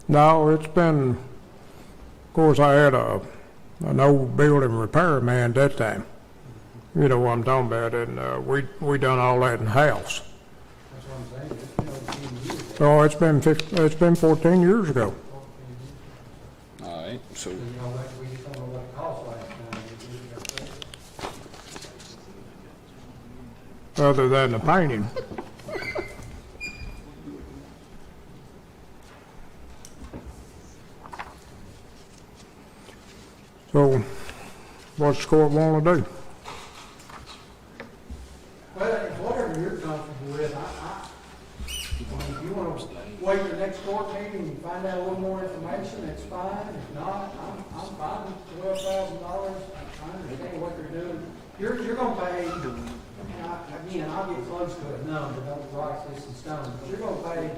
No, it's been, of course, I had an old building repair man that time. You know what I'm talking about, and we done all that in house. That's what I'm saying, it's been over 10 years. So it's been 14 years ago. All right, so You know, like, we just don't know what it cost last time. We did it ourselves. Other than the painting. So, what's the court want to do? Well, it's whatever you're comfortable with, if you want to wait till the next court meeting and find out a little more information, that's fine. If not, I'm fine with $12,000. I understand what they're doing. You're gonna pay, again, I'll get close to a number, don't write this in stone, but you're gonna pay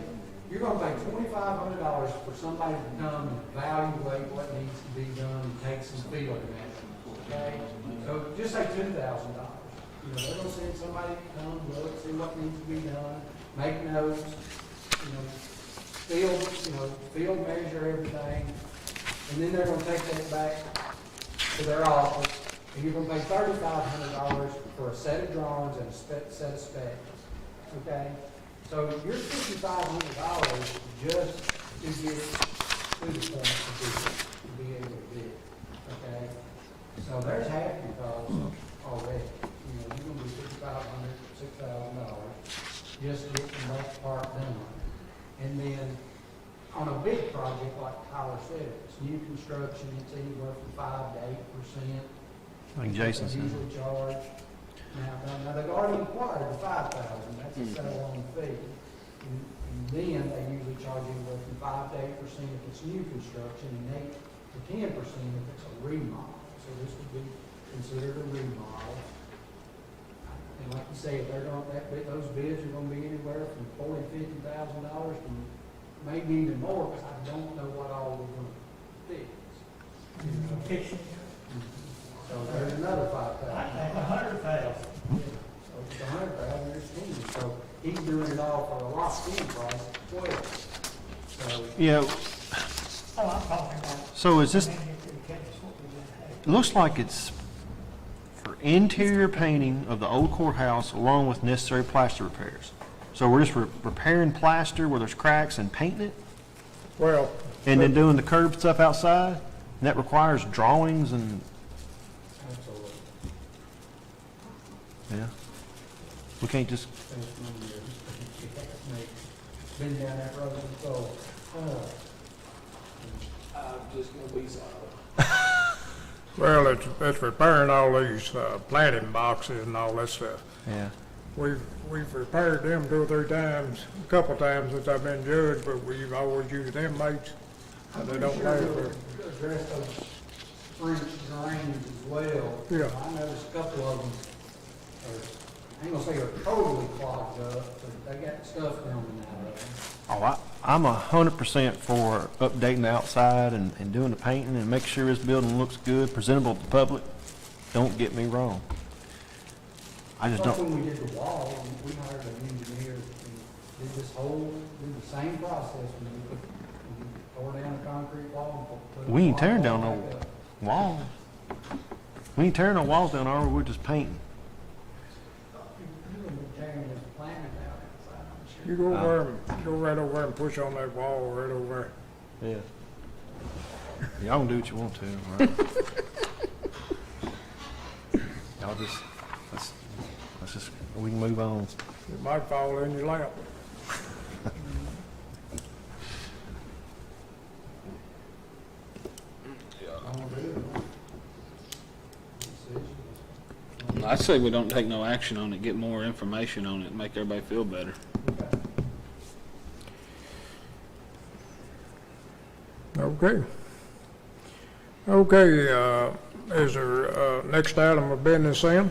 $2,500 for somebody to come and evaluate what needs to be done and take some field measurements, okay? So just say $2,000. You know, they're gonna send somebody to come, look, see what needs to be done, make notes, field measure everything, and then they're gonna take that back to their office, and you're gonna pay $3,500 for a set of drawings and a set of specs, okay? So you're $5,500 just to get to the point to be able to bid, okay? So there's half your cost already. You're gonna be $5,500, $6,000 just to get the most part done. And then on a big project like Tyler said, it's new construction, it's anywhere from 5 to 8%. Like Jason said. Usually charge. Now they've already acquired the $5,000, that's a sell-on fee. And then they usually charge anywhere from 5 to 8% if it's new construction, and 8 to 10% if it's a remodel. So this would be considered a remodel. And like you say, those bids are gonna be anywhere from $40,000 to $50,000 to maybe even more, because I don't know what all we're gonna fix. So there's another $5,000. $100,000. So it's $100,000, there's 10. So he's doing it all for a locked-in price of 12. So Yeah, Oh, I'm talking about. so is this, it looks like it's for interior painting of the old courthouse along with necessary plaster repairs. So we're just repairing plaster where there's cracks and painting it? Well, And then doing the curb stuff outside? And that requires drawings and, absolutely. yeah. We can't just, Been down that road before. I'm just gonna be silent. well, it's repairing all these planting boxes and all that stuff. yeah. We've repaired them 2 or 3 times, a couple times since I've been judged, but we've always used them mates, and they don't pay for it. Address those French drains as well. Yeah. I noticed a couple of them I ain't gonna say they're totally clogged up, but they got stuff coming out of them. Oh, I'm 100% for updating the outside and doing the painting and making sure this building looks good, presentable to the public. Don't get me wrong. I just Plus, don't, when we did the wall, we hired an engineer and did the same process when we tore down a concrete wall. And put a we ain't tearing down wall no back up. wall. We ain't tearing no walls down, are we? We're just painting. You're gonna be tearing this planet out outside, I'm sure. You go over and go right over and push on that wall right over Yeah. Y'all can do what you want to, all right? Y'all let's just, we can move on. there. It might fall in your lap. I say we don't take no action on it, get more information on it, make everybody feel better. Okay. Okay, is there, next item of business in?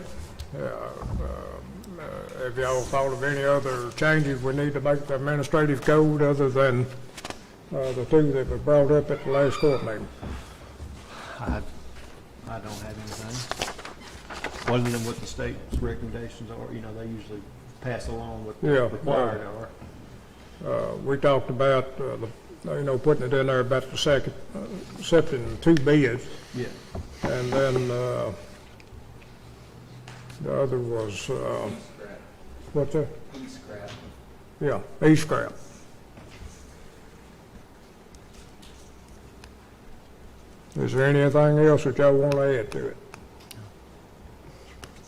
Have y'all thought of any other changes we need to make to the administrative code other than the two that were brought up at the last court meeting? I don't have anything, other than what the state's recommendations are. You know, they usually pass along what Yeah, the required are. We talked about, putting it in there about the second, accepting 2 bids. Yeah. And then, the other was, what's that? E-scrap. Yeah, E-scrap. Is there anything else that y'all want to add to it?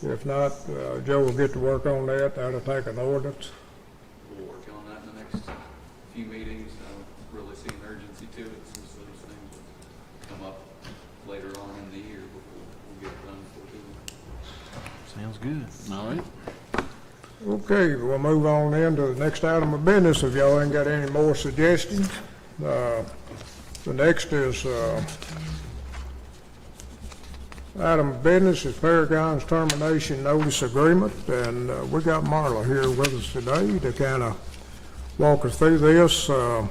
If not, Joe will get to work on that. That'll take an ordinance. We'll work on that in the next few meetings. I don't really see an urgency to it since those things will come up later on in the year, but we'll get it done before too long. Sounds good. All right. Okay, we'll move on then to the next item of business if y'all ain't got any more suggestions. The next is, item of business is Paragon's termination notice agreement, and we got Marla here with us today to kind of walk us through this. As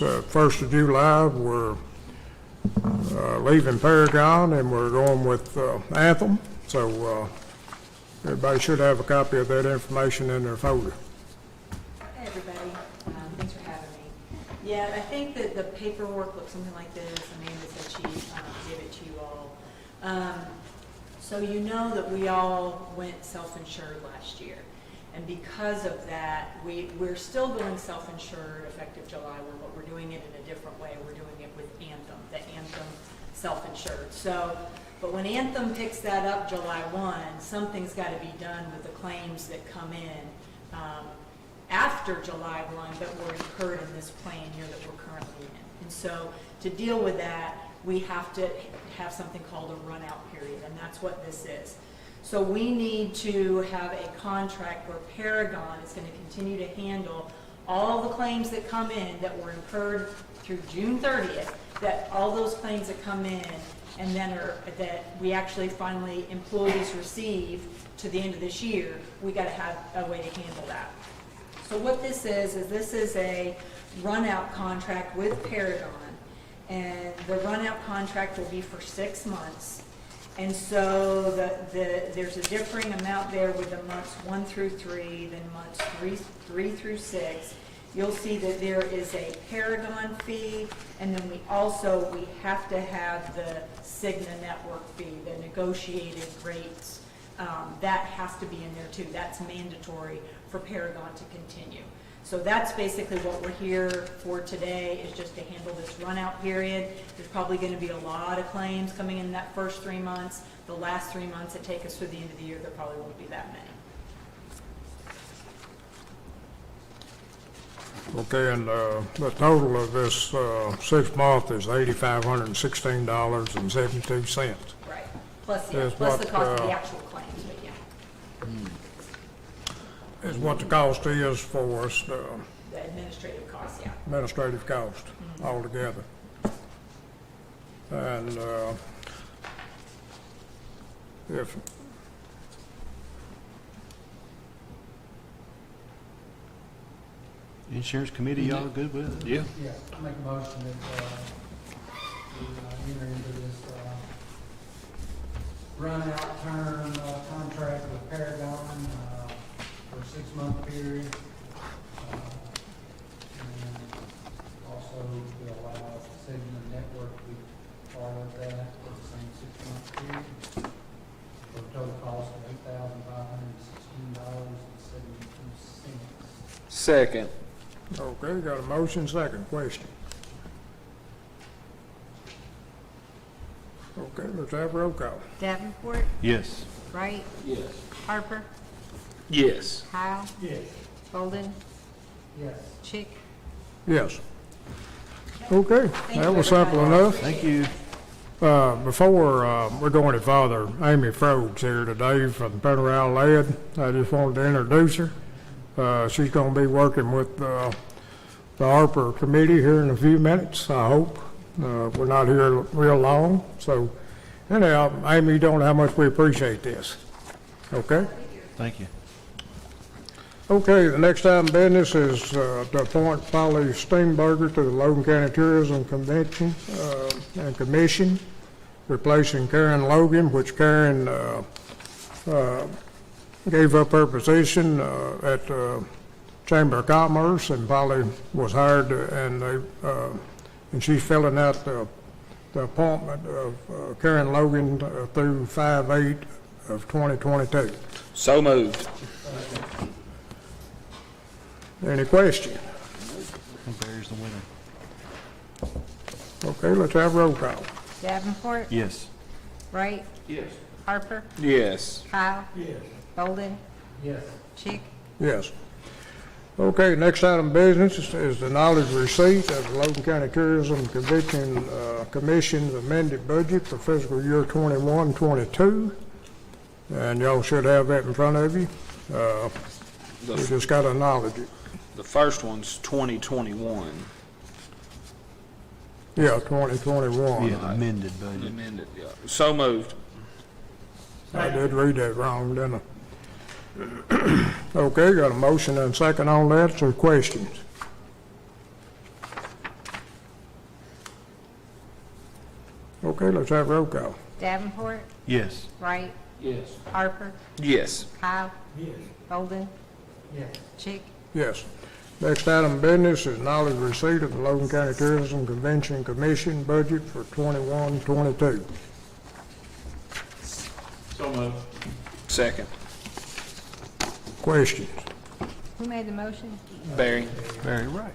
1st of July, we're leaving Paragon and we're going with Anthem, so everybody should have a copy of that information in their folder. Hey, everybody. Thanks for having me. Yeah, I think that the paperwork looks something like this. Amanda said she gave it to you all. So you know that we all went self-insured last year. And because of that, we're still going self-insured effective July 1, but we're doing it in a different way. We're doing it with Anthem, the Anthem self-insured. So, but when Anthem picks that up July 1, something's got to be done with the claims that come in after July 1 that were incurred in this plan year that we're currently in. And so to deal with that, we have to have something called a run-out period, and that's what this is. So we need to have a contract where Paragon is going to continue to handle all the claims that come in that were incurred through June 30th, that all those claims that come in and then that we actually finally employees receive to the end of this year, we got to have a way to handle that. So what this is this is a run-out contract with Paragon, and the run-out contract will be for 6 months. And so there's a differing amount there with the months 1 through 3, then months 3 through 6. You'll see that there is a Paragon fee, and then we have to have the Cigna network fee, the negotiated rates. That has to be in there too. That's mandatory for Paragon to continue. So that's basically what we're here for today, is just to handle this run-out period. There's probably going to be a lot of claims coming in that first 3 months. The last 3 months that take us through the end of the year, there probably won't be that many. Okay, and the total of this 6 month is $8,516.72. Right. Plus the Is cost what, of the actual claims, but yeah. Is what the cost is for us, The administrative costs, yeah. administrative cost altogether. And if Insurance committee, y'all good with it? Yeah. Yeah, I make a motion that we enter into this run-out term contract with Paragon for a 6-month period. And also to allow Cigna Network to be part of that for the same 6-month period for a total cost of $8,516.72. Second. Okay, got a motion, second question. Okay, let's have a roll call. Davenport, Yes. Wright, Yes. Harper, Yes. Kyle, Yes. Bolden, Yes. Chick. Yes. Okay, that was simple enough. Thank you. Before we go any further, Amy Frogs here today from Paragon Lead. I just wanted to introduce her. She's going to be working with the Harper Committee here in a few minutes, I hope. We're not here real long, so anyhow, Amy, you don't know how much we appreciate this. Okay? Thank you. Okay, the next item of business is to appoint Polly Steenberger to the Logan County Tourism Convention and Commission, replacing Karen Logan, which Karen gave up her position at Chamber of Commerce, and Polly was hired, and she's filling out the appointment of Karen Logan through 5/8 of 2022. So moved. Any question? Barry's the winner. Okay, let's have roll call. Davenport, Yes. Wright, Yes. Harper, Yes. Kyle, Yes. Bolden, Yes. Chick, Yes. Okay, next item of business is the knowledge receipt of the Logan County Tourism Convention Commission's amended budget for fiscal year 21-22. And y'all should have that in front of you. We just got to acknowledge it. The first one's 2021. Yeah, 2021. Yeah, amended budget. Amended, yeah. So moved. I did read that wrong, didn't I? Okay, got a motion and a second on that, so questions? Okay, let's have roll call. Davenport, Yes. Wright, Yes. Harper, Yes. Kyle, Yes. Bolden, Yes. Chick, Yes. Next item of business is knowledge receipt of the Logan County Tourism Convention Commission budget for 21-22. So moved. Second. Questions? who made the motion? Barry. Very right.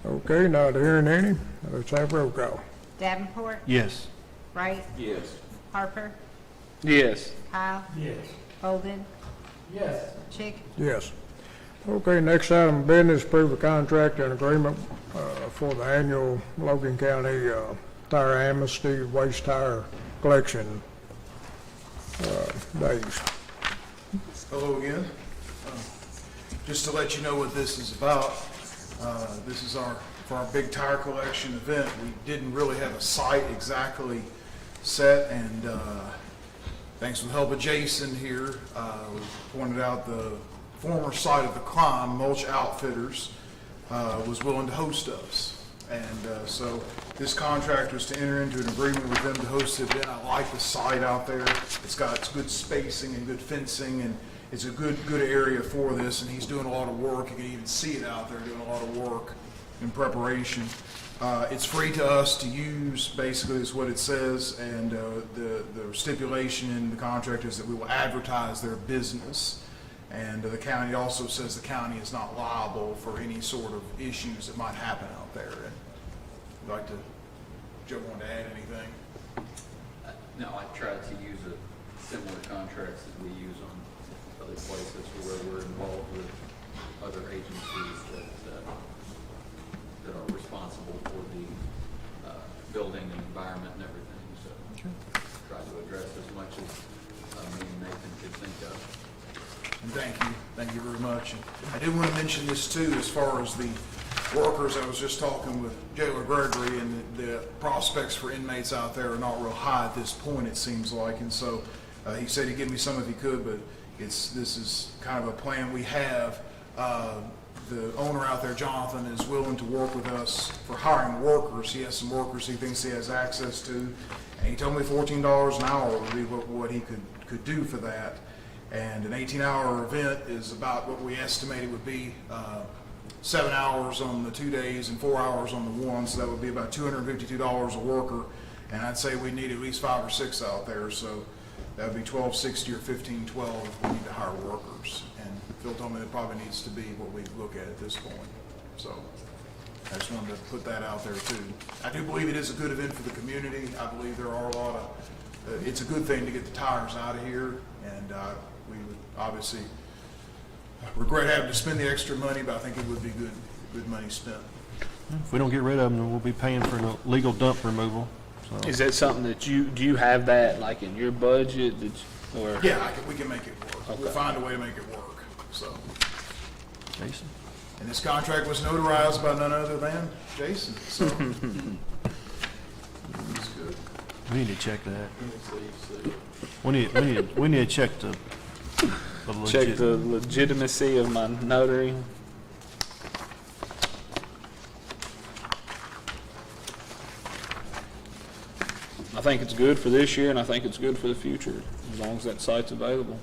Okay, not hearing any, let's have roll call. Davenport, Yes. Wright, Yes. Harper, Yes. Kyle, Yes. Bolden, Yes. Chick, Yes. Okay, next item of business, approve a contract and agreement for the annual Logan County tire amnesty waste tire collection days. Hello again. Just to let you know what this is about, this is for our big tire collection event. We didn't really have a site exactly set, and thanks to the help of Jason here, we pointed out the former site of the climb, Mulch Outfitters, was willing to host us. And so this contract was to enter into an agreement with them to host the event. I like the site out there. It's got good spacing and good fencing, and it's a good area for this, and he's doing a lot of work. You can even see it out there, doing a lot of work in preparation. It's free to us to use, basically is what it says, and the stipulation in the contract is that we will advertise their business. And the county also says the county is not liable for any sort of issues that might happen out there. And I'd like to, Joe, want to add anything? No, I tried to use similar contracts as we use on other places where we're involved with other agencies that are responsible for the building and environment and everything. So try to address as much as me and Nathan could think of. And thank you very much. And I did want to mention this too, as far as the workers. I was just talking with Jailer Gregory, and the prospects for inmates out there are not real high at this point, it seems like. And so he said he'd give me some if he could, but this is kind of a plan we have. The owner out there, Jonathan, is willing to work with us for hiring workers. He has some workers he thinks he has access to, and he told me $14 an hour would be what he could do for that. And an 18-hour event is about what we estimated would be 7 hours on the 2 days and 4 hours on the one, so that would be about $252 a worker. And I'd say we need at least 5 or 6 out there, so that would be $12.60 or $15.12 if we need to hire workers. And Phil told me that probably needs to be what we look at this point. So I just wanted to put that out there too. I do believe it is a good event for the community. I believe there are a lot of, it's a good thing to get the tires out of here, and we would obviously regret having to spend the extra money, but I think it would be good money spent. If we don't get rid of them, then we'll be paying for an illegal dump removal. So. Is that something that do you have that like in your budget? Or? Yeah, we can make it work. Okay. We'll find a way to make it work, so. Jason? And this contract was notarized by none other than Jason, so. It's good. We need to check that. We need to check the Check the legitimacy of my notary. I think it's good for this year, and I think it's good for the future, as long as that site's available.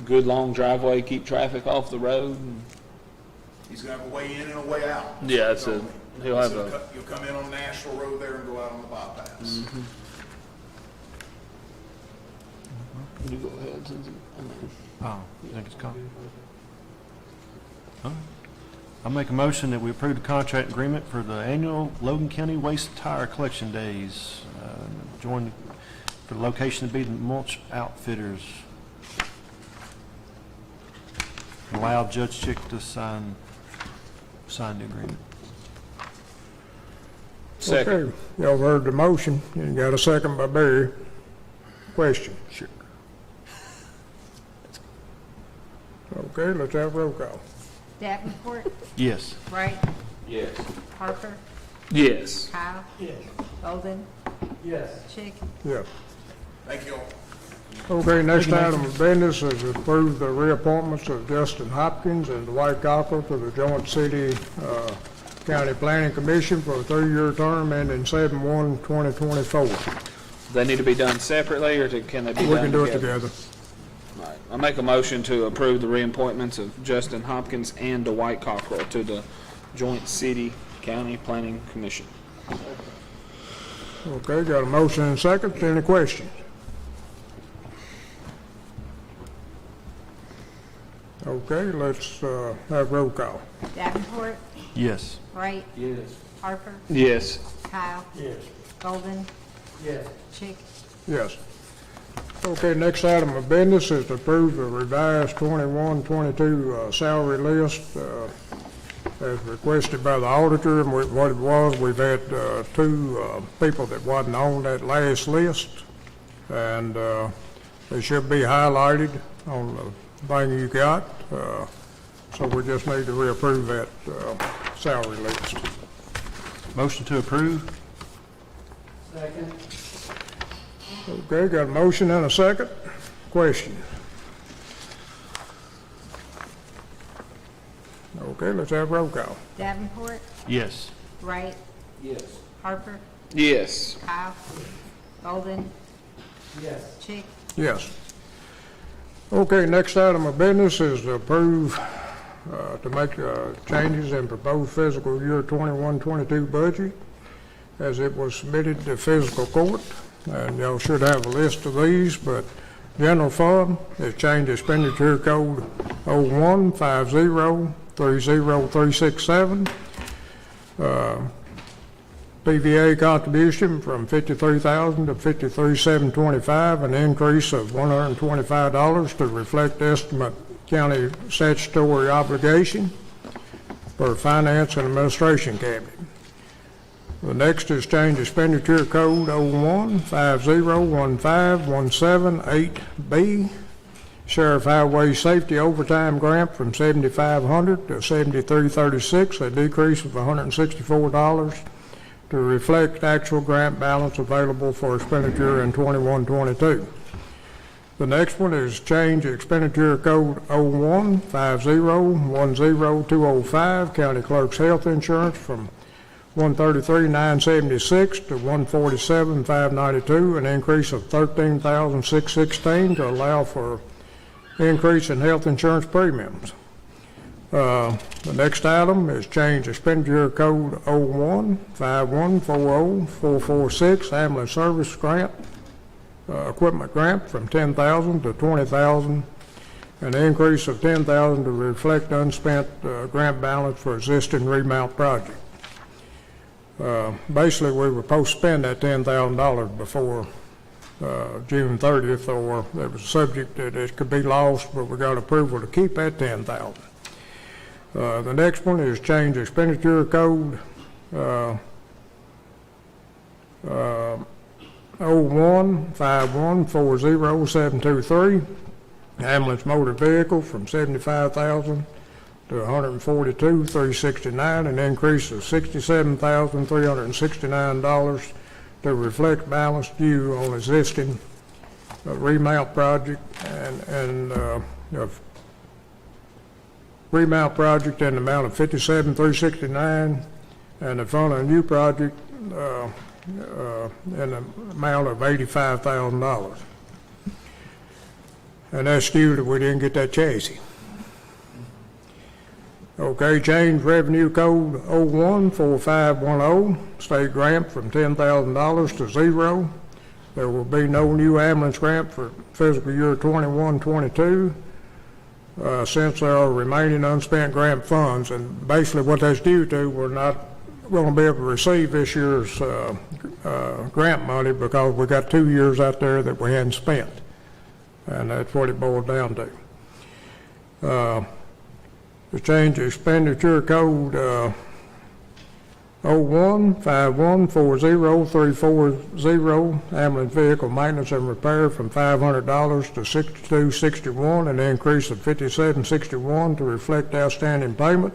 Good long driveway, keep traffic off the road. He's gonna have a way in and a way out. Yeah, it's a, he'll have So a. you'll come in on Nashville Road there and go out on the bypass. You go ahead. Oh, you think it's called? All right. I'll make a motion that we approve the contract agreement for the annual Logan County Waste Tire Collection Days. Join for the location to be the mulch outfitters. Allow Judge Chick to sign the agreement. Second. Okay, y'all heard the motion, you got a second by Barry. Question? Sure. Okay, let's have roll call. Davenport, Yes. Wright, Yes. Harper, Yes. Kyle, Yes. Golden, Yes. Chick. Yes. Thank you all. Okay, next item of business is to approve the reappointments of Justin Hopkins and Dwight Cockrell to the Joint City County Planning Commission for a 3-year term ending 7/1/2024. They need to be done separately, or can they be done We can do it together? together. All right. I make a motion to approve the reappointments of Justin Hopkins and Dwight Cockrell to the Joint City County Planning Commission. Okay, got a motion and a second. Any questions? Okay, let's have roll call. Davenport, Yes. Wright, Yes. Harper, Yes. Kyle, Yes. Golden, Yes. Chick. Yes. Okay, next item of business is to approve the revised 21-22 salary list as requested by the auditor. And what it was, we've had 2 people that wasn't on that last list, and they should be highlighted on the thing you got. So we just need to reapprove that salary list. Motion to approve? Second. Okay, got a motion and a second. Question? Okay, let's have roll call. Davenport, Yes. Wright, Yes. Harper, Yes. Kyle, Golden, Yes. Chick. Yes. Okay, next item of business is to approve, to make changes in proposed fiscal year 21-22 budget as it was submitted to fiscal court. And y'all should have a list of these, but general fund is changed expenditure code 0150300367. PVA contribution from $53,000 to $53,725, an increase of $125 to reflect estimate county statutory obligation for finance and administration cabinet. The next is change expenditure code 01501517-8B, Sheriff Highway Safety Overtime Grant from $7,500 to $7336, a decrease of $164 to reflect actual grant balance available for expenditure in 21-22. The next one is change expenditure code 0150100205, County Clerk's Health Insurance from $133,976 to $147,592, an increase of $13,616 to allow for increase in health insurance premiums. The next item is change expenditure code 0151404446, ambulance service grant, equipment grant from $10,000 to $20,000, an increase of $10,000 to reflect unspent grant balance for existing remount project. Basically, we were supposed to spend that $10,000 before June 30th, or it was subject that it could be lost, but we got approval to keep that $10,000. The next one is change expenditure code 0151400723, ambulance motor vehicle from 75,000 to 142,369, an increase of $67,369 to reflect balance due on existing remount project and remount project in the amount of $57,369, and to fund a new project in the amount of $85,000. And that's due that we didn't get that chassis. Okay, change revenue code 014510, state grant from $10,000 to $0. There will be no new ambulance grant for fiscal year 21-22 since there are remaining unspent grant funds. And basically what that's due to, we're not going to be able to receive this year's grant money because we got 2 years out there that we hadn't spent. And that's what it boils down to. The change expenditure code 0151403440, ambulance vehicle maintenance and repair from $500 to $6261, an increase of $5761 to reflect outstanding payment.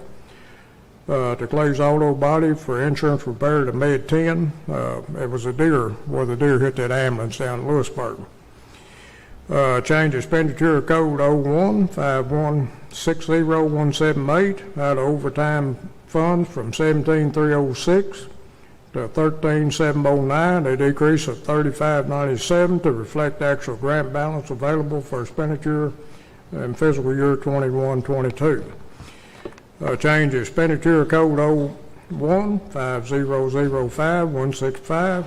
To Clay's Auto Body for insurance repair to Med 10. It was a deer, where the deer hit that ambulance down in Lewisburg. Change expenditure code 0151600178 out of overtime funds from 17,306 to 13,709, a decrease of 3597 to reflect actual grant balance available for expenditure in fiscal year 21-22. Change expenditure code 015005-165,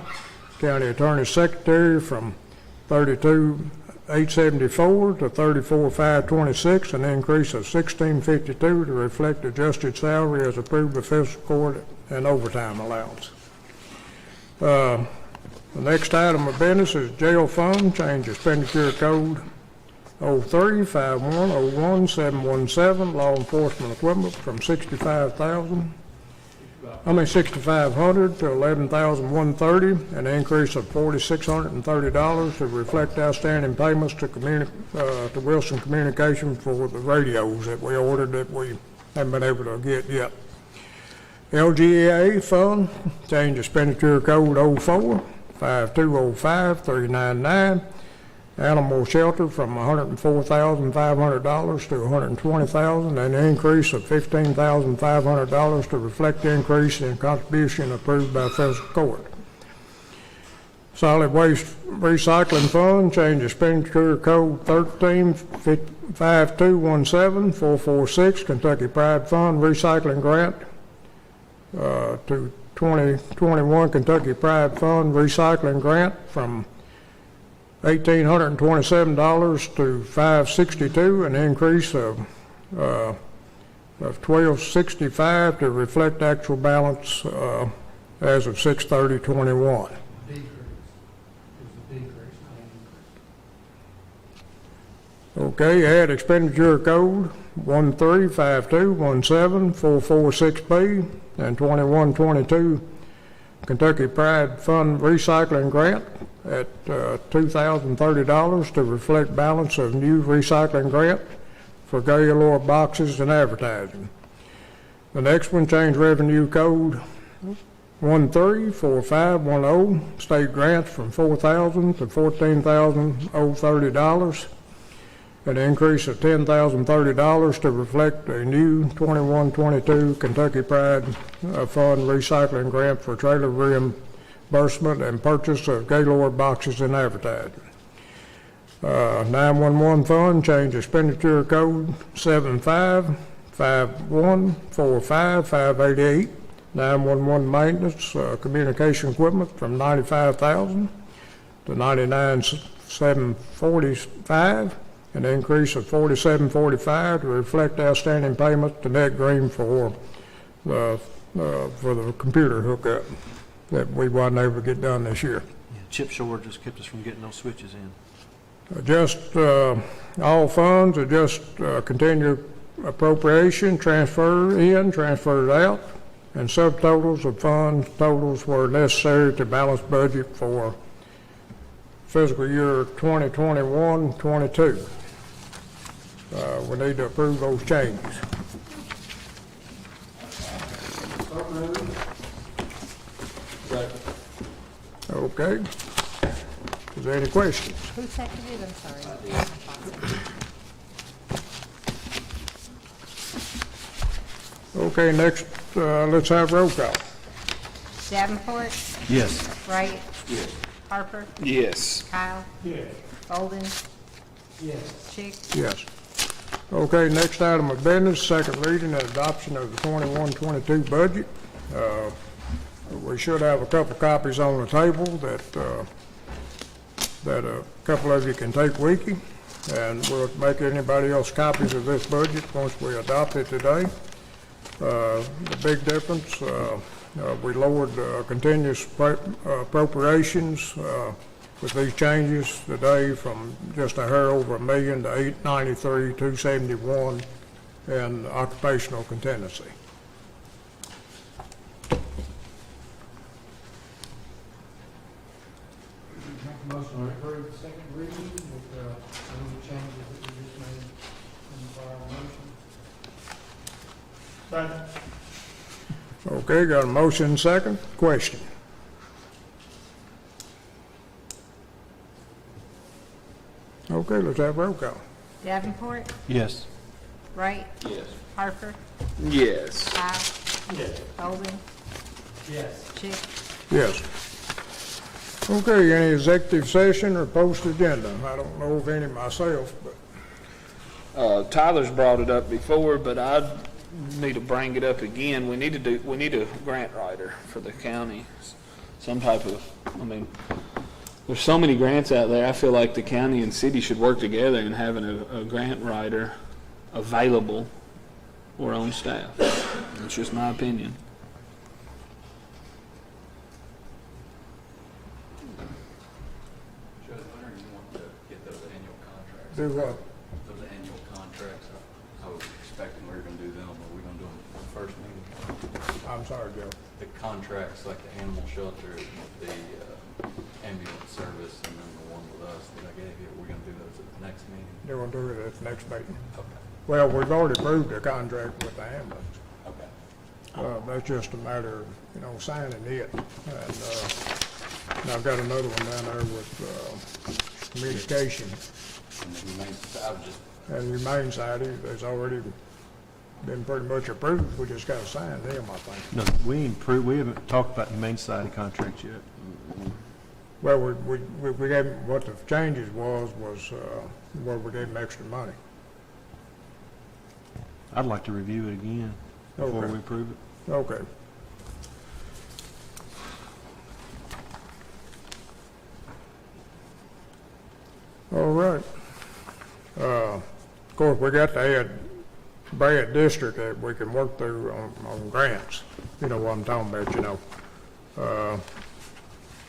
county attorney secretary from 32,874 to 34,526, an increase of 1652 to reflect adjusted salary as approved by fiscal court and overtime allowance. The next item of business is jail fund, change expenditure code 03510117, law enforcement equipment from $6,500 to $11,130, an increase of $4,630 to reflect outstanding payments to Wilson Communication for the radios that we ordered that we haven't been able to get yet. LGA fund, change expenditure code 045205-399, animal shelter from $104,500 to $120,000, an increase of $15,500 to reflect the increase in contribution approved by fiscal court. Solid waste recycling fund, change expenditure code 135217-446, Kentucky Pride Fund recycling grant to 2021 Kentucky Pride Fund recycling grant from $1,827 to $562, an increase of $1,265 to reflect actual balance as of 6/30/21. Okay, add expenditure code 135217-446B and 2122 Kentucky Pride Fund recycling grant at $2,030 to reflect balance of new recycling grant for Gaylord boxes and advertising. The next one, change revenue code 134510, state grants from $4,000 to $14,030, an increase of $10,030 to reflect a new 21-22 Kentucky Pride Fund recycling grant for trailer reimbursement and purchase of Gaylord boxes and advertising. 911 fund, change expenditure code 755145588, 911 maintenance communication equipment from $95,000 to $99,745. An increase of $47.45 to reflect outstanding payments to Net Green for the computer hookup that we wasn't able to get done this year. Yeah, chip shortage just kept us from getting those switches in. All funds are just continue appropriation, transfer in, transfers out, and subtotals of funds totals where necessary to balance budget for fiscal year 2021-22. We need to approve those changes. Okay. Is there any questions? Who seconded? I'm sorry. Okay, next, let's have roll call. Davenport, Yes. Wright. Harper, Yes. Kyle, Yes. Bolden, Yes. Chick. Yes. Okay, next item of business, second reading and adoption of the 21-22 budget. We should have a couple copies on the table that a couple of you can take with you, and we'll make anybody else copies of this budget once we adopt it today. The big difference, we lowered continuous appropriations with these changes today from just a hair over $1 million to $893,271 in occupational contingency. Make a motion to approve the second reading with some of the changes that we just made in the prior motion. Okay, got a motion second. Question? Okay, let's have roll call. Davenport, Yes. Wright, Yes. Harper, Yes. Kyle, Yes. Bolden, Yes. Chick. Yes. Okay, any executive session or post agenda? I don't know of any myself, but Tyler's brought it up before, but I need to bring it up again. We need a grant writer for the county. Some type of, there's so many grants out there. I feel like the county and city should work together in having a grant writer available or on staff. That's just my opinion. Judge, when are you want to get those annual contracts? do what? Those annual contracts, I was expecting we were going to do them, but we're going to do them at the first meeting. I'm sorry, Joe. The contracts, like the animal shelter, the ambulance service, and then the one with us that I gave you, we're going to do those at the next meeting. They're gonna do it at the next meeting. Okay. Well, we've already approved the contract with the ambulance. Okay. That's just a matter of, signing it. And I've got another one down there with communication. And then you may, I was just, And the Humane Society, there's already been pretty much approved. We just gotta sign them, I think. No, we haven't talked about the Humane Society contract yet. Well, we gave, what the changes was where we gave them extra money. I'd like to review it again before Okay. we approve it. Okay. All right. Of course, we got to add Brad District that we can work through on grants. You know what I'm talking about,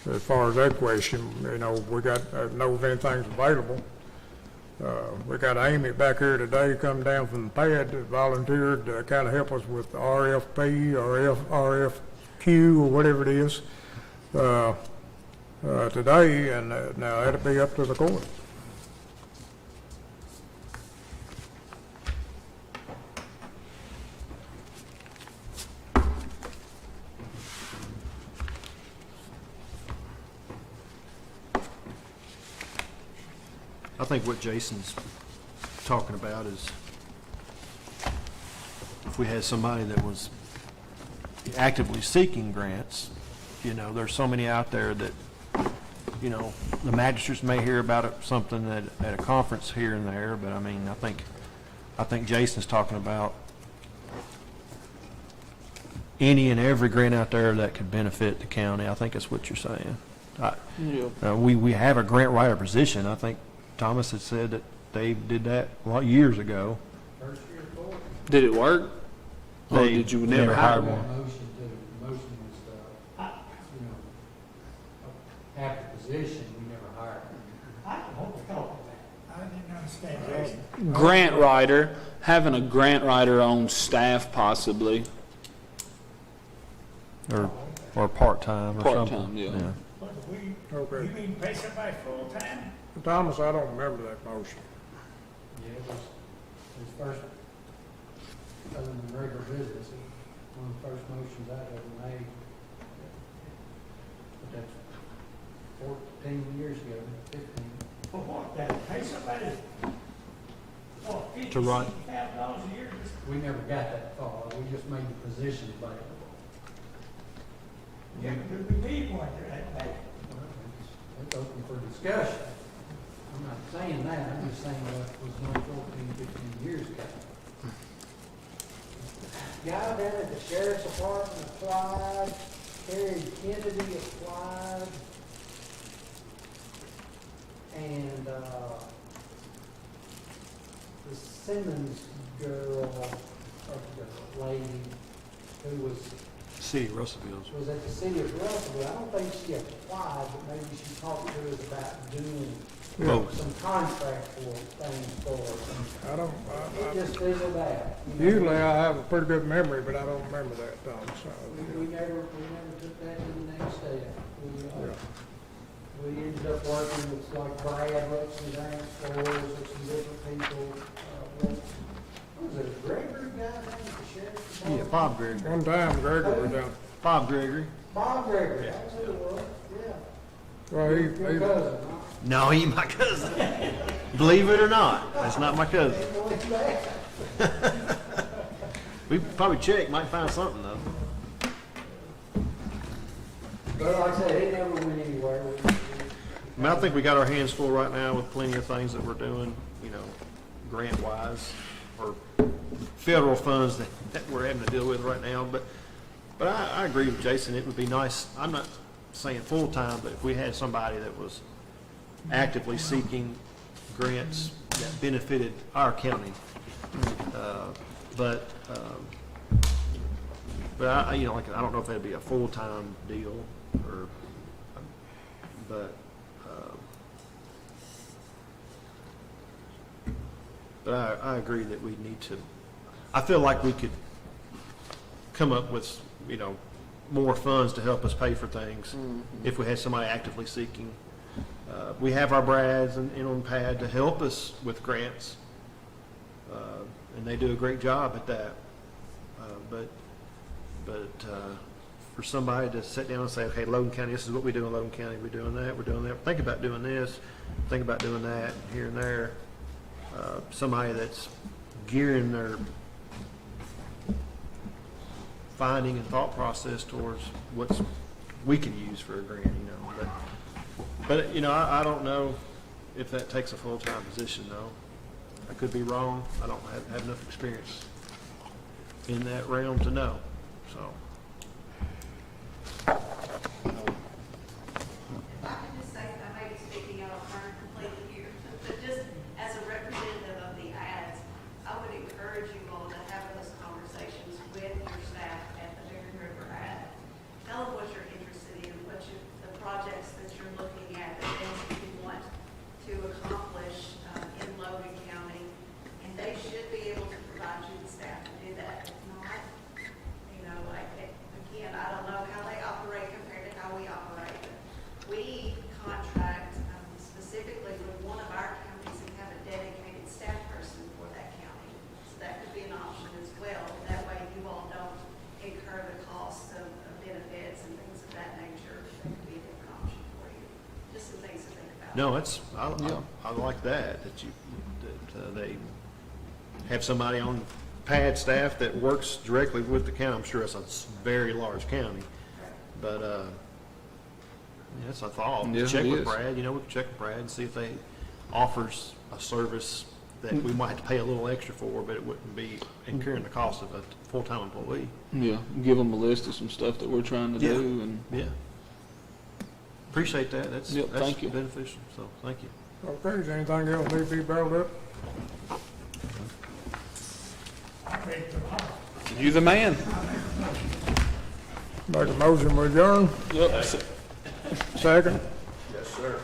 As far as that question, we got, know if anything's available. We got Amy back here today, come down from the pad, that volunteered to kind of help us with the RFP or RFQ or whatever it is, today, and now that'll be up to the court. I think what Jason's talking about is if we had somebody that was actively seeking grants, there's so many out there that, the magistrates may hear about it, something at a conference here and there, but I think Jason's talking about any and every grant out there that could benefit the county. I think that's what you're saying. We have a grant writer position. I think Thomas had said that they did that a lot years ago. First year forward. Did it work? Or They did you never never hire hired one? one. The motion was, have the position, we never hired. I don't know what to call it. I didn't understand that. Grant writer, having a grant writer on staff possibly. Or part-time or something. Part-time, yeah. But we, Okay. you mean pay somebody full-time? Thomas, I don't remember that motion. Yeah, it was first, other than regular business, one of the first motions I ever made. But that's 14 years ago, 15. For what, that, pay somebody, what, To write. $50,000 a year? We never got that far, we just made the position available. Yeah, but we need one that bad. It's open for discussion. I'm not saying that, I'm just saying what was done 14, 15 years ago. Guy down at the sheriff's department applied, Terry Kennedy applied, and, the Simmons girl, or the lady who was City of Russellville's. was at the city of Russellville. I don't think she applied, but maybe she talked to us about doing some contract for things for us. I don't, It just fizzled out. you know. usually I have a pretty good memory, but I don't remember that, Thomas. We never took that to the next step. Yeah. We ended up working with like Brad wrote some grants for us with some different people. What was it, Gregory guy down at the sheriff's department? Yeah, Bob Gregory. One time Gregory was down, Bob Gregory. Bob Gregory, that's who it was, yeah. well, Your cousin, huh? No, he my cousin. Believe it or not, that's not my cousin. We probably check, might find something though. But like I said, it never went anywhere. I mean, I think we got our hands full right now with plenty of things that we're doing, you know, grant-wise, or federal funds that we're having to deal with right now. But I agree with Jason, it would be nice, I'm not saying full-time, but if we had somebody that was actively seeking grants that benefited our county. But I, you know, like, I don't know if that'd be a full-time deal, or, but I agree that we need to, I feel like we could come up with, you know, more funds to help us pay for things if we had somebody actively seeking. We have our Brads and on pad to help us with grants, and they do a great job at that. But for somebody to sit down and say, okay, Logan County, this is what we do in Logan County, we're doing that, we're doing that, think about doing this, think about doing that, here and there. Somebody that's gearing their finding and thought process towards what's we can use for a grant, you know. But you know, I don't know if that takes a full-time position, though. I could be wrong. I don't have enough experience in that realm to know. So. I can just say, I may be speaking out of turn completely here, but just as a representative of the ads, I would encourage you all to have those conversations with your staff at the Big River ad. Tell them what you're interested in, the projects that you're looking at, the things that you want to accomplish in Logan County, and they should be able to provide you the staff to do that. If not, you know, like, again, I don't know how they operate compared to how we operate. We contract specifically with one of our counties and have a dedicated staff person for that county. So that could be an option as well. That way you all don't incur the cost of benefits and things of that nature. That could be a different option for you. Just some things to think about. No, I like that they have somebody on pad staff that works directly with the county. I'm sure it's a very large county, but yeah, that's a thought. Yeah, Check it with is. Brad. You know, we can check with Brad and see if they offers a service that we might have to pay a little extra for, but it wouldn't be incurring the cost of a full-time employee. Yeah, give them a list of some stuff that we're trying to do, and Yeah. Appreciate that. That's thank you. beneficial. So thank you. Okay, is anything else need to be brought up? you the man. Make a motion, we adjourn. Yep. Second? Yes, sir.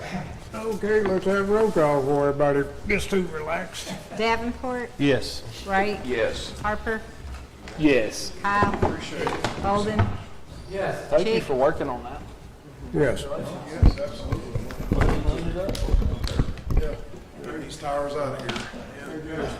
Okay, let's have roll call before everybody gets too relaxed. Davenport, Yes. Wright, Yes. Harper, Yes. Kyle, Bolden, Thank you for working on that. Yes. Yes, absolutely. Yeah, get these tires out of here. Yeah.